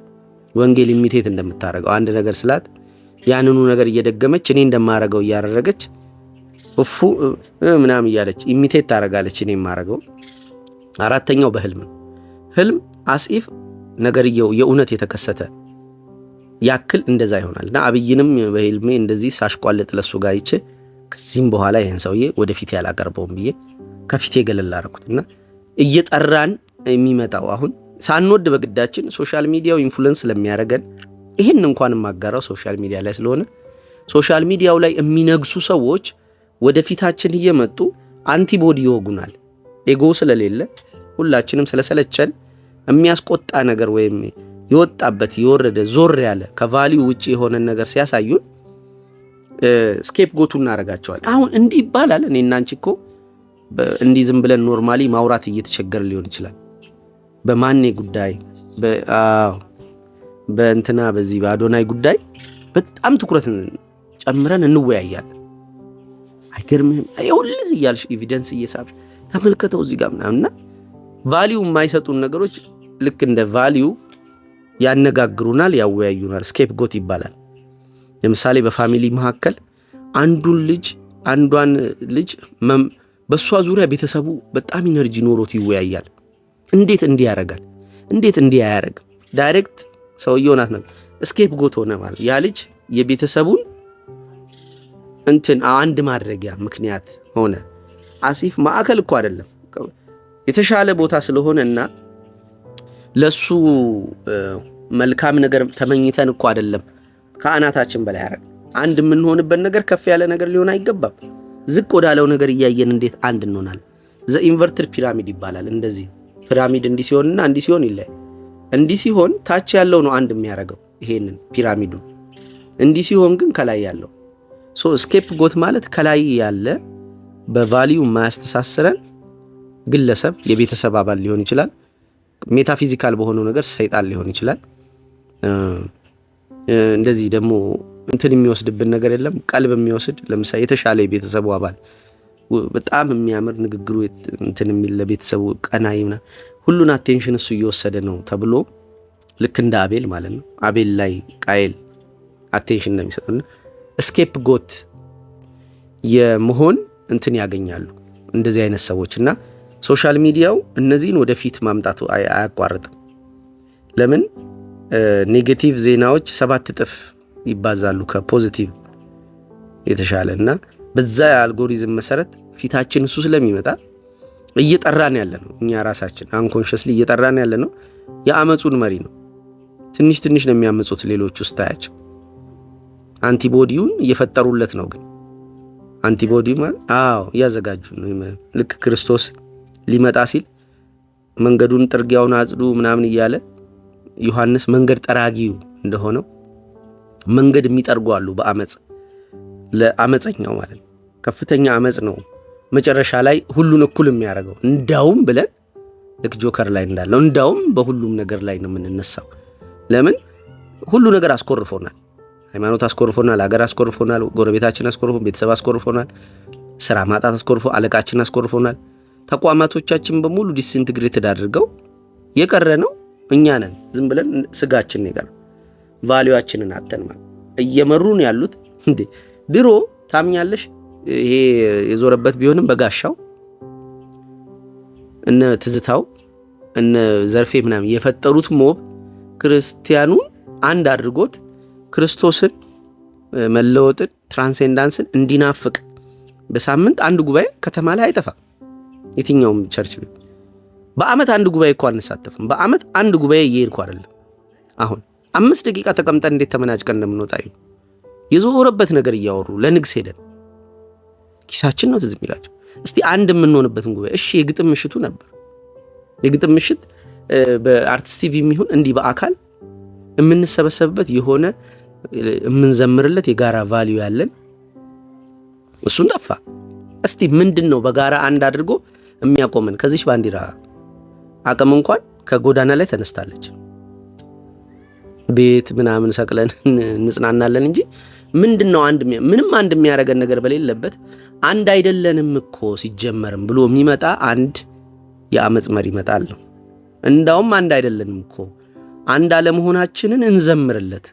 ወንጌል ኢሚቴት እንደምታረገው አንድ ነገር ስላት ያንኑ ነገር እየደገመች እኔ እንደማረገው እያደረገች እፉ ምናምን እያለች ኢሚቴት ታረጋለች እኔ የማረገው። አራተኛው በህልም ህልም አስኢፍ ነገርየው የእውነት የተከሰተ ያክል እንደዛ ይሆናልና አብይንም በህልሜ እንደዚህ ሳሽቋለጥ ለሱ ጋር አይቼ ከዚህም በኋላ ይሄን ሰውዬ ወደፊት ያላቀርበውም ብዬ ከፊቴ ገለል አደረኩትና እየጠራን የሚመጣው አሁን ሳንወድ በግዳችን ሶሻል ሚዲያው ኢንፍሉዌንስ ስለሚያደርገን ይሄን እንኳን ማጋራው ሶሻል ሚዲያ ላይ ስለሆነ ሶሻል ሚዲያው ላይ የሚነግሱ ሰዎች ወደፊታችን እየመጡ አንቲቦዲ ይወጉናል። ኤጎ ስለሌለ ሁላችንም ስለሰለቸን የሚያስቆጣ ነገር ወይም የወጣበት የወረደ ዞር ያለ ከቫልዩ ውጪ የሆነ ነገር ሲያሳዩን ስኬፕ ጎቱ እናረጋቸዋል። አሁን እንዲህ ይባላል እኔና አንቺ እኮ እንዲህ ዝም ብለን ኖርማሊ ማውራት እየተቸገረ ሊሆን ይችላል። በማኔ ጉዳይ በእንትና በዚህ በአዶናይ ጉዳይ በጣም ትኩረት ጨምረን እንወያያለን። አይገርምህም? አይውልህ እያልሽ ኤቪደንስ እየሳብሽ ተመልከተው እዚህ ጋር ምናምንና ቫልዩ የማይሰጡን ነገሮች ልክ እንደ ቫልዩ ያነጋግሩናል፣ ያወያዩናል። ስኬፕ ጎት ይባላል። ለምሳሌ በፋሚሊ መካከል አንዷን ልጅ በሷ ዙሪያ ቤተሰቡ በጣም ኢነርጂ ኖሮት ይወያያል። እንዴት እንዲህ ያደርጋል? እንዴት እንዲህ አያደርግም? ዳይሬክት ሰውየው ናት ነው ስኬፕ ጎት ሆነ ማለት ያ ልጅ የቤተሰቡን እንትን አንድ ማድረጊያ ምክንያት ሆነ። አሲፍ ማዕከል እኮ አይደለም የተሻለ ቦታ ስለሆነና ለሱ መልካም ነገር ተመኝተን እኮ አይደለም ከአናታችን በላይ ያረግ አንድ የምንሆንበት ነገር ከፍ ያለ ነገር ሊሆን አይገባም። ዝቅ ወዳለው ነገር እያየን እንዴት አንድ እንሆናለን? ዘ ኢንቨርትድ ፒራሚድ ይባላል። እንደዚህ ፒራሚድ እንዲህ ሲሆንና እንዲህ ሲሆን ይለያል። እንዲህ ሲሆን ታች ያለው ነው አንድ የሚያደርገው ይሄንን ፒራሚዱን፣ እንዲህ ሲሆን ግን ከላይ ያለው ስኬፕ ጎት ማለት ከላይ ያለ በቫልዩ ማያስተሳስረን ግለሰብ የቤተሰብ አባል ሊሆን ይችላል። ሜታፊዚካል በሆነው ነገር ሰይጣን ሊሆን ይችላል። እንደዚህ ደግሞ እንትን የሚወስድብን ነገር የለም ቀልብ የሚወስድ ለምሳሌ የተሻለ የቤተሰቡ አባል በጣም የሚያምር ንግግሩ እንትን የሚል ለቤተሰቡ ቀናይና ሁሉን አቴንሽን እሱ እየወሰደ ነው ተብሎ ልክ እንደ አቤል ማለት ነው። አቤል ላይ ቃየል አቴንሽን እንደሚሰጥና ስኬፕ ጎት የመሆን እንትን ያገኛሉ እንደዚህ አይነት ሰዎችና ሶሻል ሚዲያው እነዚህን ወደፊት ማምጣቱ አያቋርጥም። ለምን ኔጌቲቭ ዜናዎች 7 እጥፍ ይባዛሉ ከፖዚቲቭ የተሻለና በዛ አልጎሪዝም መሰረት ፊታችን እሱ ስለሚመጣ እየጠራን ያለ ነው። እኛ ራሳችን አንኮንሺየስሊ እየጠራን ያለ ነው። የአመጹን መሪ ነው። ትንሽ ትንሽ ነው የሚያመጹት ሌሎች ውስጥ ታያቸው። አንቲቦዲውን እየፈጠሩለት ነው። ግን አንቲቦዲ ማለት እያዘጋጁ ነው። ልክ ክርስቶስ ሊመጣ ሲል መንገዱን ጥርጊያውን አጽዱ ምናምን እያለ ዮሐንስ መንገድ ጠራጊው እንደሆነው መንገድ የሚጠርጉ አሉ። በአመጽ ለአመፀኛው ማለት ነው። ከፍተኛ አመጽ ነው መጨረሻ ላይ ሁሉን እኩል የሚያደርገው። እንዳውም ብለን ልክ ጆከር ላይ እንዳለው እንዳውም በሁሉም ነገር ላይ ነው የምንነሳው። ለምን ሁሉ ነገር አስኮርፎናል። ሃይማኖት አስኮርፎናል፣ ሀገር አስኮርፎናል፣ ጎረቤታችን አስኮርፎናል፣ ቤተሰብ አስኮርፎናል፣ ስራ ማጣት አስኮርፎ፣ አለቃችን አስኮርፎናል። ተቋማቶቻችን በሙሉ ዲስኢንትግሬትድ አድርገው የቀረ ነው እኛ ነን። ዝም ብለን ስጋችን ይቀር ቫልዩአችንን አተን ማለት እየመሩን ያሉት እንዴ ድሮ ታምኛለሽ ይሄ የዞረበት ቢሆንም በጋሻው እነ ትዝታው እነ ዘርፌ ምናምን የፈጠሩት ሞብ ክርስቲያኑን አንድ አድርጎት ክርስቶስን መለወጥን ትራንሴንዳንስን እንዲናፍቅ በሳምንት አንድ ጉባኤ ከተማ ላይ አይጠፋም። የትኛውም ቸርች ቤት በአመት አንድ ጉባኤ እኮ አንሳተፍም። በአመት አንድ ጉባኤ እየሄድኩ አይደለም። አሁን 5 ደቂቃ ተቀምጠን እንዴት ተመናጭቀን እንደምንወጣ የዞረበት ነገር እያወሩ ለንግስ ሄደን ኪሳችን ነው ትዝ የሚላቸው። እስቲ አንድ የምንሆንበትን ጉባኤ እሺ፣ የግጥም ምሽቱ ነበር። የግጥም ምሽት በአርቲስት ቲቪ የሚሆን እንዲህ በአካል የምንሰበሰብበት የሆነ የምንዘምርለት የጋራ ቫልዩ ያለን እሱን ጠፋ። እስቲ ምንድነው በጋራ አንድ አድርጎ የሚያቆመን? ከዚች ባንዲራ አቅም እንኳን ከጎዳና ላይ ተነስታለች። ቤት ምናምን ሰቅለን እንጽናናለን እንጂ ምንድነው ምንም አንድ የሚያደርገን ነገር በሌለበት አንድ አይደለንም እኮ ሲጀመርም ብሎ የሚመጣ አንድ የአመጽ መሪ ይመጣል። እንዳውም አንድ አይደለንም እኮ አንድ አለመሆናችንን እንዘምርለት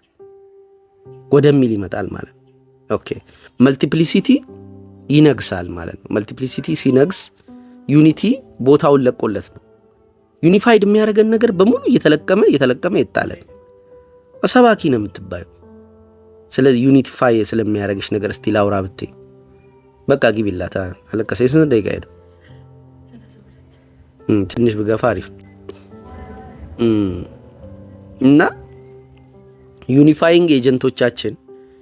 ወደሚል ይመጣል ማለት ነው። ኦኬ መልቲፕሊሲቲ ይነግሳል ማለት ነው። መልቲፕሊሲቲ ሲነግስ ዩኒቲ ቦታውን ለቆለት ነው። ዩኒፋይድ የሚያደርገን ነገር በሙሉ እየተለቀመ ይጣላል። ሰባኪ ነው የምትባዩ። ስለዚህ ዩኒቲፋይ ስለሚያደርግሽ ነገር እስቲ ላውራ ብትይ በቃ ግቢላታ አለቀሰ። ስንት ደቂቃ ሄደ? ትንሽ ብገፋ አሪፍ እና ዩኒፋይንግ ኤጀንቶቻችን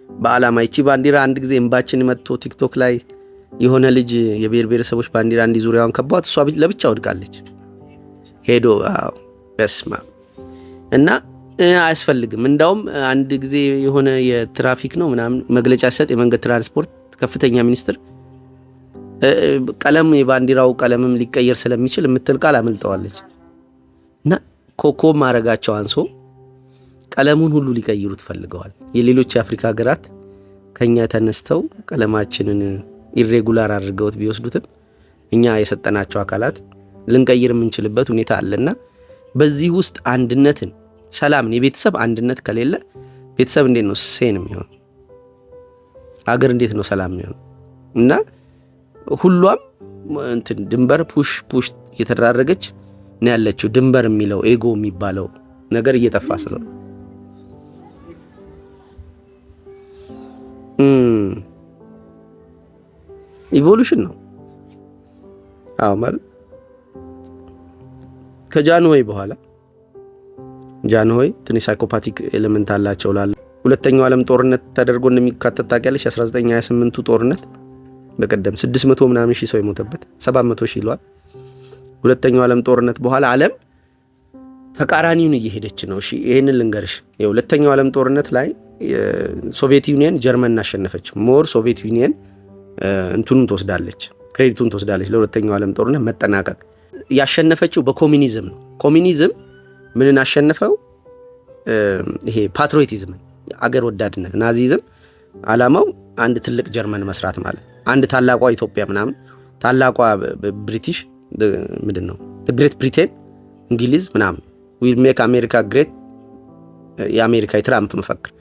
በዓላማ ይቺ ባንዲራ አንድ ጊዜ እንባችን መጥቶ ቲክቶክ ላይ የሆነ ልጅ የብሔር ብሔረሰቦች ባንዲራ እንዲ ዙሪያውን ከቧት እሷ ለብቻ ወድቃለች። ሄዶ በስማ እና አያስፈልግም። እንዳውም አንድ ጊዜ የሆነ የትራፊክ ነው ምናምን መግለጫ ሲሰጥ የመንገድ ትራንስፖርት ከፍተኛ ሚኒስትር ቀለም የባንዲራው ቀለምም ሊቀየር ስለሚችል የምትል ቃል አመልጠዋለች እና ኮከብ ማረጋቸው አንሶ ቀለሙን ሁሉ ሊቀይሩት ፈልገዋል። የሌሎች የአፍሪካ ሀገራት ከኛ ተነስተው ቀለማችንን ኢሬጉላር አድርገውት ቢወስዱትም እኛ የሰጠናቸው አካላት ልንቀይር የምንችልበት ሁኔታ አለና በዚህ ውስጥ አንድነትን፣ ሰላምን፣ የቤተሰብ አንድነት ከሌለ ቤተሰብ እንዴት ነው ሴን የሚሆን? ሀገር እንዴት ነው ሰላም የሚሆን? እና ሁሏም እንትን ድንበር ፑሽ እየተደራረገች ነው ያለችው። ድንበር የሚለው ኤጎ የሚባለው ነገር እየጠፋ ስለሆነ ኢቮሉሽን ነው። አዎ ማለት ከጃንሆይ በኋላ ጃንሆይ ትንሽ ሳይኮፓቲክ ኤሌመንት አላቸው ላለ ሁለተኛው ዓለም ጦርነት ተደርጎ እንደሚካተት ታውቂያለሽ? 1928ቱ ጦርነት በቀደም 600 ምናምን ሺህ ሰው የሞተበት 700 ሺህ ይሏል። ሁለተኛው ዓለም ጦርነት በኋላ ዓለም ተቃራኒውን እየሄደች ነው። እሺ ይሄንን ልንገርሽ። የሁለተኛው ዓለም ጦርነት ላይ ሶቪየት ዩኒየን ጀርመን አሸነፈች። ሞር ሶቪየት ዩኒየን እንትኑን ትወስዳለች፣ ክሬዲቱን ትወስዳለች ለሁለተኛው ዓለም ጦርነት መጠናቀቅ። ያሸነፈችው በኮሚኒዝም ነው። ኮሚኒዝም ምንን አሸነፈው? ይሄ ፓትሪዮቲዝምን፣ አገር ወዳድነት። ናዚዝም ዓላማው አንድ ትልቅ ጀርመን መስራት ማለት፣ አንድ ታላቋ ኢትዮጵያ ምናምን፣ ታላቋ ብሪቲሽ ምንድን ነው ግሬት ብሪቴን እንግሊዝ ምናምን ዊል ሜክ አሜሪካ ግሬት፣ የአሜሪካ የትራምፕ መፈክር።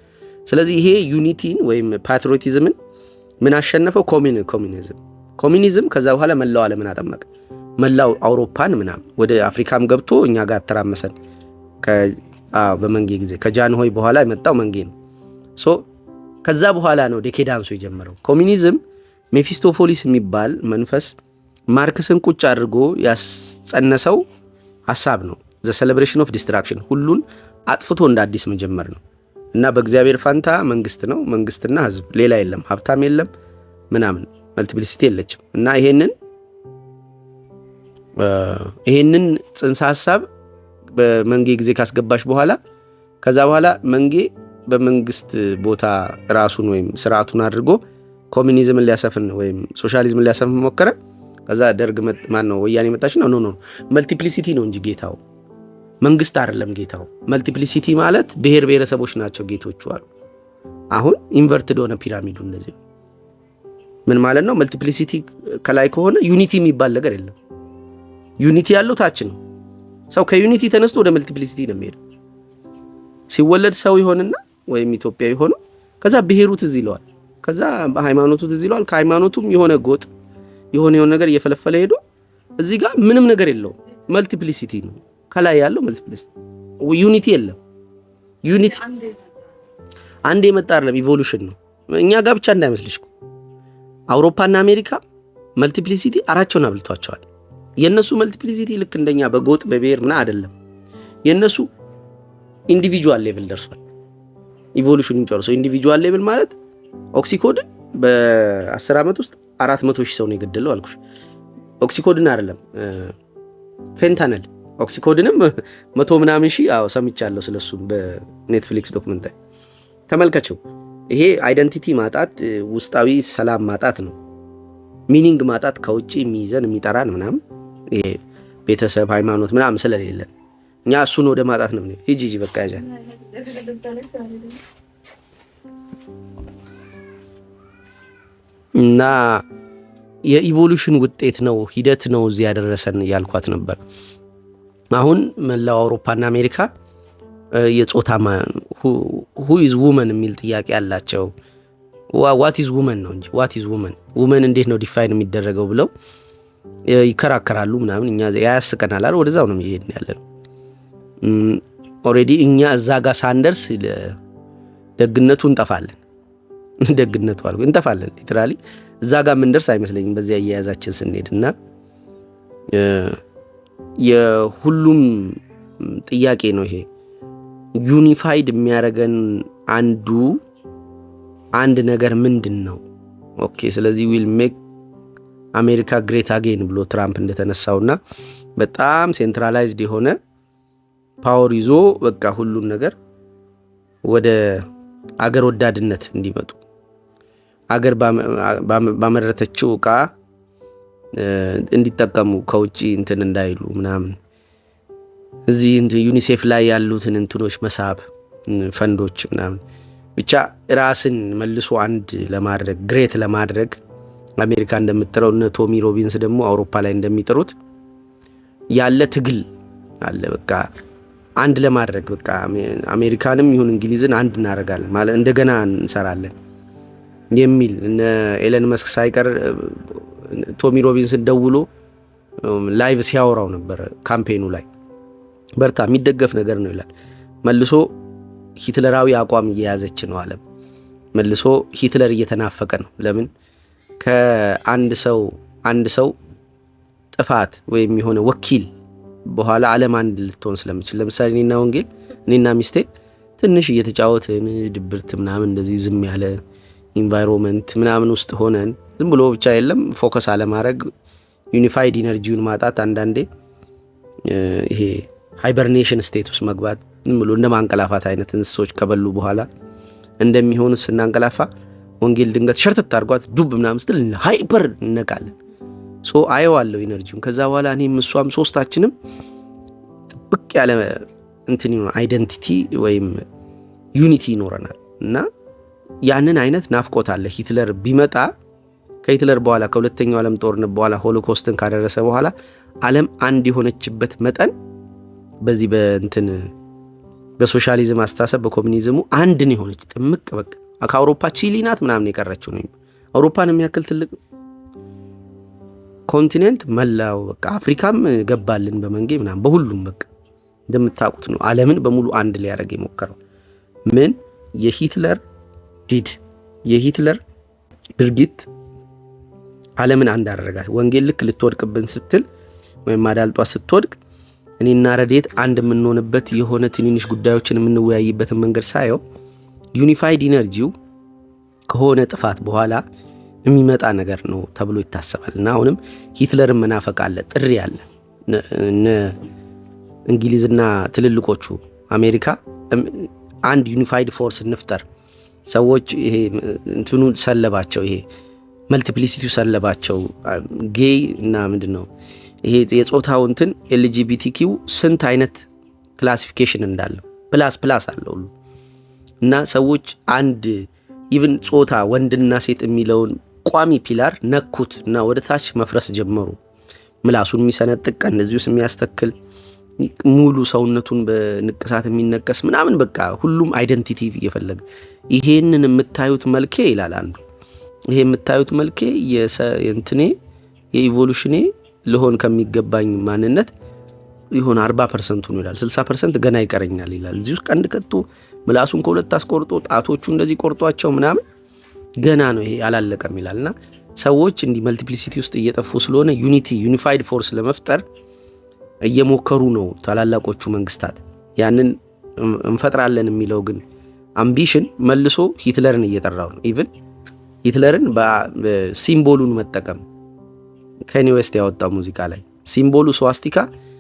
ስለዚህ ይሄ ዩኒቲን ወይም ፓትሪዮቲዝምን ምን አሸነፈው? ኮሚኒዝም ከዛ በኋላ መላው ዓለምን አጠመቀ። መላው አውሮፓን ምናምን ወደ አፍሪካም ገብቶ እኛ ጋር ተራመሰን። በመንጌ ጊዜ ከጃንሆይ በኋላ የመጣው መንጌ ነው። ሶ ከዛ በኋላ ነው ዴኬዳንሱ የጀመረው። ኮሚኒዝም ሜፊስቶፎሊስ የሚባል መንፈስ ማርክስን ቁጭ አድርጎ ያስጸነሰው ሐሳብ ነው። ዘ ሴሌብሬሽን ኦፍ ዲስትራክሽን፣ ሁሉን አጥፍቶ እንደ አዲስ መጀመር ነው። እና በእግዚአብሔር ፋንታ መንግስት ነው፣ መንግስትና ህዝብ፣ ሌላ የለም፣ ሀብታም የለም ምናምን፣ መልቲፕሊሲቲ የለችም። እና ይሄንን ጽንሰ ሐሳብ በመንጌ ጊዜ ካስገባሽ በኋላ ከዛ በኋላ መንጌ በመንግስት ቦታ ራሱን ወይም ስርዓቱን አድርጎ ኮሚኒዝምን ሊያሰፍን ወይም ሶሻሊዝምን ሊያሰፍን ሞከረ። ከዛ ደርግ ወያኔ መጣች። ነው መልቲፕሊሲቲ ነው እንጂ ጌታው መንግስት አይደለም። ጌታው መልቲፕሊሲቲ ማለት ብሔር ብሔረሰቦች ናቸው ጌቶቹ አሉ። አሁን ኢንቨርትድ ሆነ ፒራሚዱ። እንደዚህ ምን ማለት ነው? መልቲፕሊሲቲ ከላይ ከሆነ ዩኒቲ የሚባል ነገር የለም። ዩኒቲ ያለው ታች ነው። ሰው ከዩኒቲ ተነስቶ ወደ መልቲፕሊሲቲ ነው የሚሄደው። ሲወለድ ሰው ይሆንና ወይም ኢትዮጵያዊ ሆኖ ከዛ ብሔሩ ትዝ ይለዋል፣ ከዛ ሃይማኖቱ ትዝ ይለዋል። ከሃይማኖቱም የሆነ ጎጥ የሆነ ነገር እየፈለፈለ ሄዶ እዚህ ጋር ምንም ነገር የለውም። መልቲፕሊሲቲ ነው ከላይ ያለው መልቲፕሊሲቲ። ዩኒቲ የለም። ዩኒቲ አንዴ የመጣ አይደለም፣ ኢቮሉሽን ነው። እኛ ጋር ብቻ እንዳይመስልሽ አውሮፓና አሜሪካ መልቲፕሊሲቲ አራቸውን አብልቷቸዋል። የነሱ መልቲፕሊሲቲ ልክ እንደኛ በጎጥ በብሔር ምና አይደለም። የነሱ ኢንዲቪጁዋል ሌቭል ደርሷል። ኢቮሉሽኑን ጨርሶ ኢንዲቪጁዋል ሌቭል ማለት ኦክሲኮድን በ10 ዓመት ውስጥ 400,000 ሰው ነው የገደለው አልኩሽ። ኦክሲኮድን አይደለም ፌንታነል ኦክሲኮድንም 100 ምናምን ሺህ ሰምቻለሁ ስለሱ በኔትፍሊክስ ዶክመንታሪ ተመልከቸው። ይሄ አይደንቲቲ ማጣት ውስጣዊ ሰላም ማጣት ነው። ሚኒንግ ማጣት ከውጪ የሚይዘን የሚጠራን ምናምን ይሄ ቤተሰብ ሃይማኖት ምናምን ስለሌለን እኛ እሱን ወደ ማጣት ነው። ሂጂ በቃ ያጃል እና የኢቮሉሽን ውጤት ነው ሂደት ነው እዚህ ያደረሰን ያልኳት ነበር። አሁን መላው አውሮፓና አሜሪካ የጾታ who is woman የሚል ጥያቄ አላቸው። what is woman ነው እንጂ what is woman woman እንዴት ነው ዲፋይን የሚደረገው ብለው ይከራከራሉ ምናምን። እኛ ያስቀናል አይደል? ወደዛው ነው የሚሄድን ያለን። ኦሬዲ እኛ እዛ ጋር ሳንደርስ ደግነቱ እንጠፋለን። ደግነቱ አልኩ እንጠፋለን። ሊትራሊ እዛ ጋር ምን ደርስ አይመስለኝም በዚያ እያያዛችን ስንሄድና የሁሉም ጥያቄ ነው ይሄ ዩኒፋይድ የሚያደርገን አንድ ነገር ምንድን ነው? ኦኬ ስለዚህ ዊል ሜክ አሜሪካ ግሬት አጌን ብሎ ትራምፕ እንደተነሳውና በጣም ሴንትራላይዝድ የሆነ ፓወር ይዞ በቃ ሁሉን ነገር ወደ አገር ወዳድነት እንዲመጡ አገር ባመረተችው ዕቃ እንዲጠቀሙ ከውጪ እንትን እንዳይሉ ምናምን እዚህ ዩኒሴፍ ላይ ያሉትን እንትኖች መሳብ ፈንዶች ምናምን ብቻ ራስን መልሶ አንድ ለማድረግ ግሬት ለማድረግ አሜሪካ እንደምትጠራው እነ ቶሚ ሮቢንስ ደግሞ አውሮፓ ላይ እንደሚጠሩት ያለ ትግል አለ። በቃ አንድ ለማድረግ በቃ አሜሪካንም ይሁን እንግሊዝን አንድ እናደርጋለን ማለት እንደገና እንሰራለን የሚል እነ ኤለን መስክ ሳይቀር ቶሚ ሮቢንስ ደውሎ ላይቭ ሲያወራው ነበር ካምፔኑ ላይ። በርታ የሚደገፍ ነገር ነው ይላል። መልሶ ሂትለራዊ አቋም እየያዘች ነው ዓለም። መልሶ ሂትለር እየተናፈቀ ነው። ለምን ከአንድ ሰው ጥፋት ወይም የሆነ ወኪል በኋላ ዓለም አንድ ልትሆን ስለምችል፣ ለምሳሌ እኔና ሚስቴ ትንሽ እየተጫወትን ድብርት ምናምን እንደዚህ ዝም ያለ ኢንቫይሮንመንት ምናምን ውስጥ ሆነን ዝም ብሎ ብቻ የለም ፎከስ አለማድረግ ዩኒፋይድ ኢነርጂውን ማጣት አንዳንዴ ይሄ ሃይበርኔሽን ስቴት ውስጥ መግባት ዝም ብሎ እንደማንቀላፋት አይነት እንስሶች ከበሉ በኋላ እንደሚሆን ስናንቀላፋ ወንጌል ድንገት ሸርተት አድርጓት ዱብ ምናምን ስትል ሃይፐር እንነቃለን። ሶ አየዋለሁ ኢነርጂውን። ከዛ በኋላ እኔም እሷም ሶስታችንም ጥብቅ ያለ እንትን አይደንቲቲ ወይም ዩኒቲ ይኖረናል እና ያንን አይነት ናፍቆት አለ። ሂትለር ቢመጣ ከሂትለር በኋላ ከሁለተኛው ዓለም ጦርነት በኋላ ሆሎኮስትን ካደረሰ በኋላ ዓለም አንድ የሆነችበት መጠን በዚህ በሶሻሊዝም አስተሳሰብ በኮሙኒዝሙ አንድን የሆነች ጥምቅ በቃ ከአውሮፓ ቺሊ ናት ምናምን የቀረችው ነው። አውሮፓን የሚያክል ትልቅ ኮንቲኔንት መላው በቃ አፍሪካም ገባልን በመንጌ ምናምን በሁሉም በቃ እንደምታውቁት ነው ዓለምን በሙሉ አንድ ሊያደርግ የሞከረው ምን የሂትለር ድርጊት ዓለምን አንድ አደረጋት። ወንጌል ልክ ልትወድቅብን ስትል ወይም አዳልጧ ስትወድቅ እኔና ረዴት አንድ የምንሆንበት የሆነ ትንንሽ ጉዳዮችን የምንወያይበትን መንገድ ሳየው ዩኒፋይድ ኢነርጂው ከሆነ ጥፋት በኋላ የሚመጣ ነገር ነው ተብሎ ይታሰባል። እና አሁንም ሂትለርን መናፈቅ አለ፣ ጥሪ አለ። እንግሊዝና ትልልቆቹ አሜሪካ አንድ ዩኒፋይድ ፎርስ እንፍጠር። ሰዎች ይሄ እንትኑ ሰለባቸው፣ ይሄ መልቲፕሊሲቲው ሰለባቸው። ጌይ እና ምንድነው ይሄ የጾታው እንትን ኤልጂቢቲኪው ስንት አይነት ክላሲፊኬሽን እንዳለው ፕላስ አለው ሁሉ እና ሰዎች አንድ ኢቭን ጾታ ወንድና ሴት የሚለውን ቋሚ ፒላር ነኩት እና ወደ ታች መፍረስ ጀመሩ። ምላሱን የሚሰነጥቅ እንደዚሁስ የሚያስተክል ሙሉ ሰውነቱን በንቅሳት የሚነቀስ ምናምን በቃ ሁሉም አይደንቲቲ እየፈለገ ይሄንን የምታዩት መልኬ ይላል አንዱ። ይሄ የምታዩት መልኬ የእንትኔ የኢቮሉሽኔ ልሆን ከሚገባኝ ማንነት ይሆን 40% ነው ይላል። 60% ገና ይቀረኛል ይላል። እዚህ ውስጥ ቀንድ ቀጥቶ ምላሱን ከሁለት አስቆርጦ ጣቶቹ እንደዚህ ቆርጧቸው ምናምን ገና ነው ይሄ አላለቀም ይላልና ሰዎች እንዲህ መልቲፕሊሲቲ ውስጥ እየጠፉ ስለሆነ ዩኒፋይድ ፎርስ ለመፍጠር እየሞከሩ ነው ታላላቆቹ መንግስታት። ያንን እንፈጥራለን የሚለው ግን አምቢሽን መልሶ ሂትለርን እየጠራው ነው። ኢቭን ሂትለርን በሲምቦሉን መጠቀም ከኒ ዌስት ያወጣው ሙዚቃ ላይ ሲምቦሉ ስዋስቲካ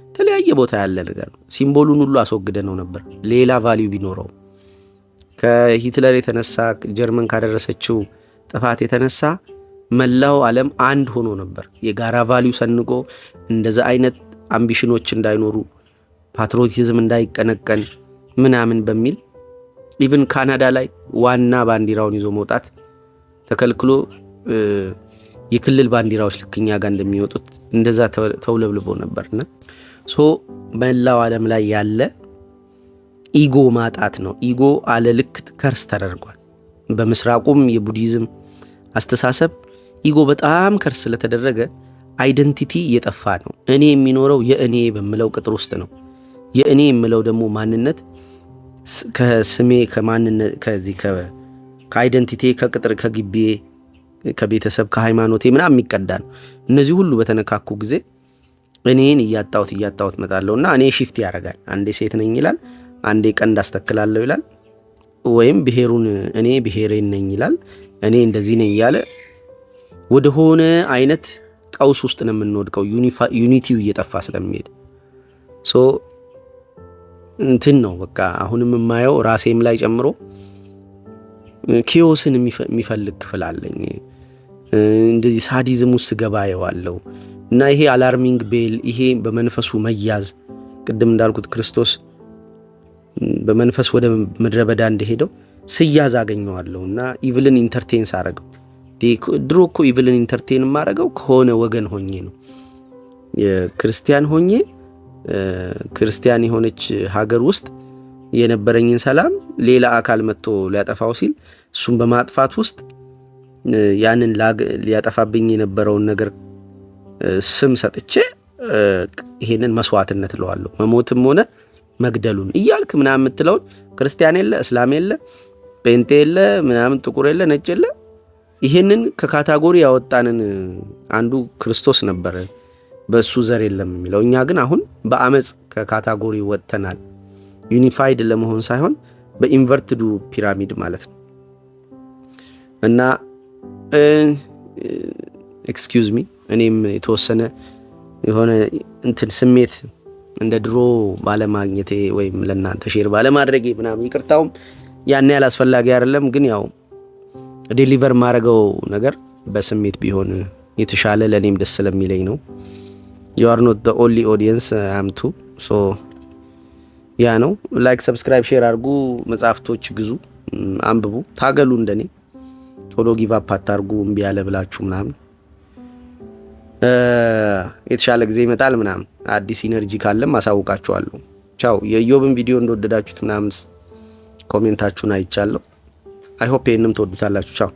የተለያየ ቦታ ያለ ነገር ነው። ሲምቦሉን ሁሉ አስወግደ ነው ነበር ሌላ ቫልዩ ቢኖረው። ከሂትለር የተነሳ ጀርመን ካደረሰችው ጥፋት የተነሳ መላው ዓለም አንድ ሆኖ ነበር። የጋራ ቫልዩ ሰንቆ እንደዛ አይነት አምቢሽኖች እንዳይኖሩ ፓትሪዮቲዝም እንዳይቀነቀን ምናምን በሚል ኢቭን ካናዳ ላይ ዋና ባንዲራውን ይዞ መውጣት ተከልክሎ የክልል ባንዲራዎች ልክኛ ጋር እንደሚወጡት እንደዛ ተውለብልቦ ነበርና መላው ዓለም ላይ ያለ ኢጎ ማጣት ነው። ኢጎ አለ ልክ ከርስ ተደርጓል። በምስራቁም የቡዲዝም አስተሳሰብ ኢጎ በጣም ከርስ ስለተደረገ አይደንቲቲ እየጠፋ ነው። እኔ የሚኖረው የእኔ በምለው ቅጥር ውስጥ ነው። የእኔ የምለው ደግሞ ማንነት ከስሜ ከማንነት ከዚህ ከአይደንቲቲ ከቅጥር ከግቤ ከቤተሰብ ከሃይማኖቴ ምናምን የሚቀዳ ነው። እነዚህ ሁሉ በተነካኩ ጊዜ እኔን እያጣሁት መጣለሁና እኔ ሺፍት ያደርጋል። አንዴ ሴት ነኝ ይላል፣ አንዴ ቀንድ አስተክላለሁ ይላል፣ ወይም ብሔሩን እኔ ብሔሬን ነኝ ይላል፣ እኔ እንደዚህ ነኝ እያለ ወደ ሆነ አይነት ቀውስ ውስጥ ነው የምንወድቀው። ዩኒቲው እየጠፋ ስለሚሄድ እንትን ነው በቃ አሁንም የማየው ራሴም ላይ ጨምሮ ኪዮስን የሚፈልግ ክፍል አለኝ። እንደዚህ ሳዲዝም ውስጥ ገባ የዋለው እና ይሄ አላርሚንግ ቤል፣ ይሄ በመንፈሱ መያዝ ቅድም እንዳልኩት ክርስቶስ በመንፈስ ወደ ምድረ በዳ እንደሄደው ስያዝ አገኘዋለሁ እና ኢቭልን ኢንተርቴንስ አረገው። ድሮ እኮ ኢቭልን ኢንተርቴን ማረገው ከሆነ ወገን ሆኜ ነው። የክርስቲያን ሆኜ ክርስቲያን የሆነች ሀገር ውስጥ የነበረኝን ሰላም ሌላ አካል መጥቶ ሊያጠፋው ሲል እሱን በማጥፋት ውስጥ ያንን ሊያጠፋብኝ የነበረውን ነገር ስም ሰጥቼ ይሄንን መስዋዕትነት እለዋለሁ። መሞትም ሆነ መግደሉን እያልክ ምናምን የምትለውን ክርስቲያን የለ እስላም የለ ጴንጤ የለ ምናምን ጥቁር የለ ነጭ የለ ይሄንን ከካታጎሪ ያወጣንን አንዱ ክርስቶስ ነበር። በሱ ዘር የለም የሚለው። እኛ ግን አሁን በአመጽ ከካታጎሪ ወጥተናል። ዩኒፋይድ ለመሆን ሳይሆን በኢንቨርትዱ ፒራሚድ ማለት ነው። እና ኤክስኪውዝ ሚ እኔም የተወሰነ የሆነ እንትን ስሜት እንደ ድሮ ባለማግኘቴ ወይም ለእናንተ ሼር ባለማድረጌ ምናምን ይቅርታውም ያን ያህል አስፈላጊ አይደለም። ግን ያው ዴሊቨር ማድረገው ነገር በስሜት ቢሆን የተሻለ ለእኔም ደስ ስለሚለኝ ነው። you are not the only audience, I am too. so ያ ነው። ላይክ ሰብስክራይብ ሼር አድርጉ፣ መጽሐፍቶች ግዙ፣ አንብቡ፣ ታገሉ። እንደኔ ቶሎ ጊቭ አፕ አታርጉ። እምቢ ያለ ብላችሁ ምናምን የተሻለ ጊዜ ይመጣል ምናምን አዲስ ኢነርጂ ካለም አሳውቃችኋለሁ። ቻው። የኢዮብን ቪዲዮ እንደወደዳችሁት ምናምን ኮሜንታችሁን አይቻለሁ። አይ ሆፕ ይሄንም ትወዱታላችሁ። ቻው።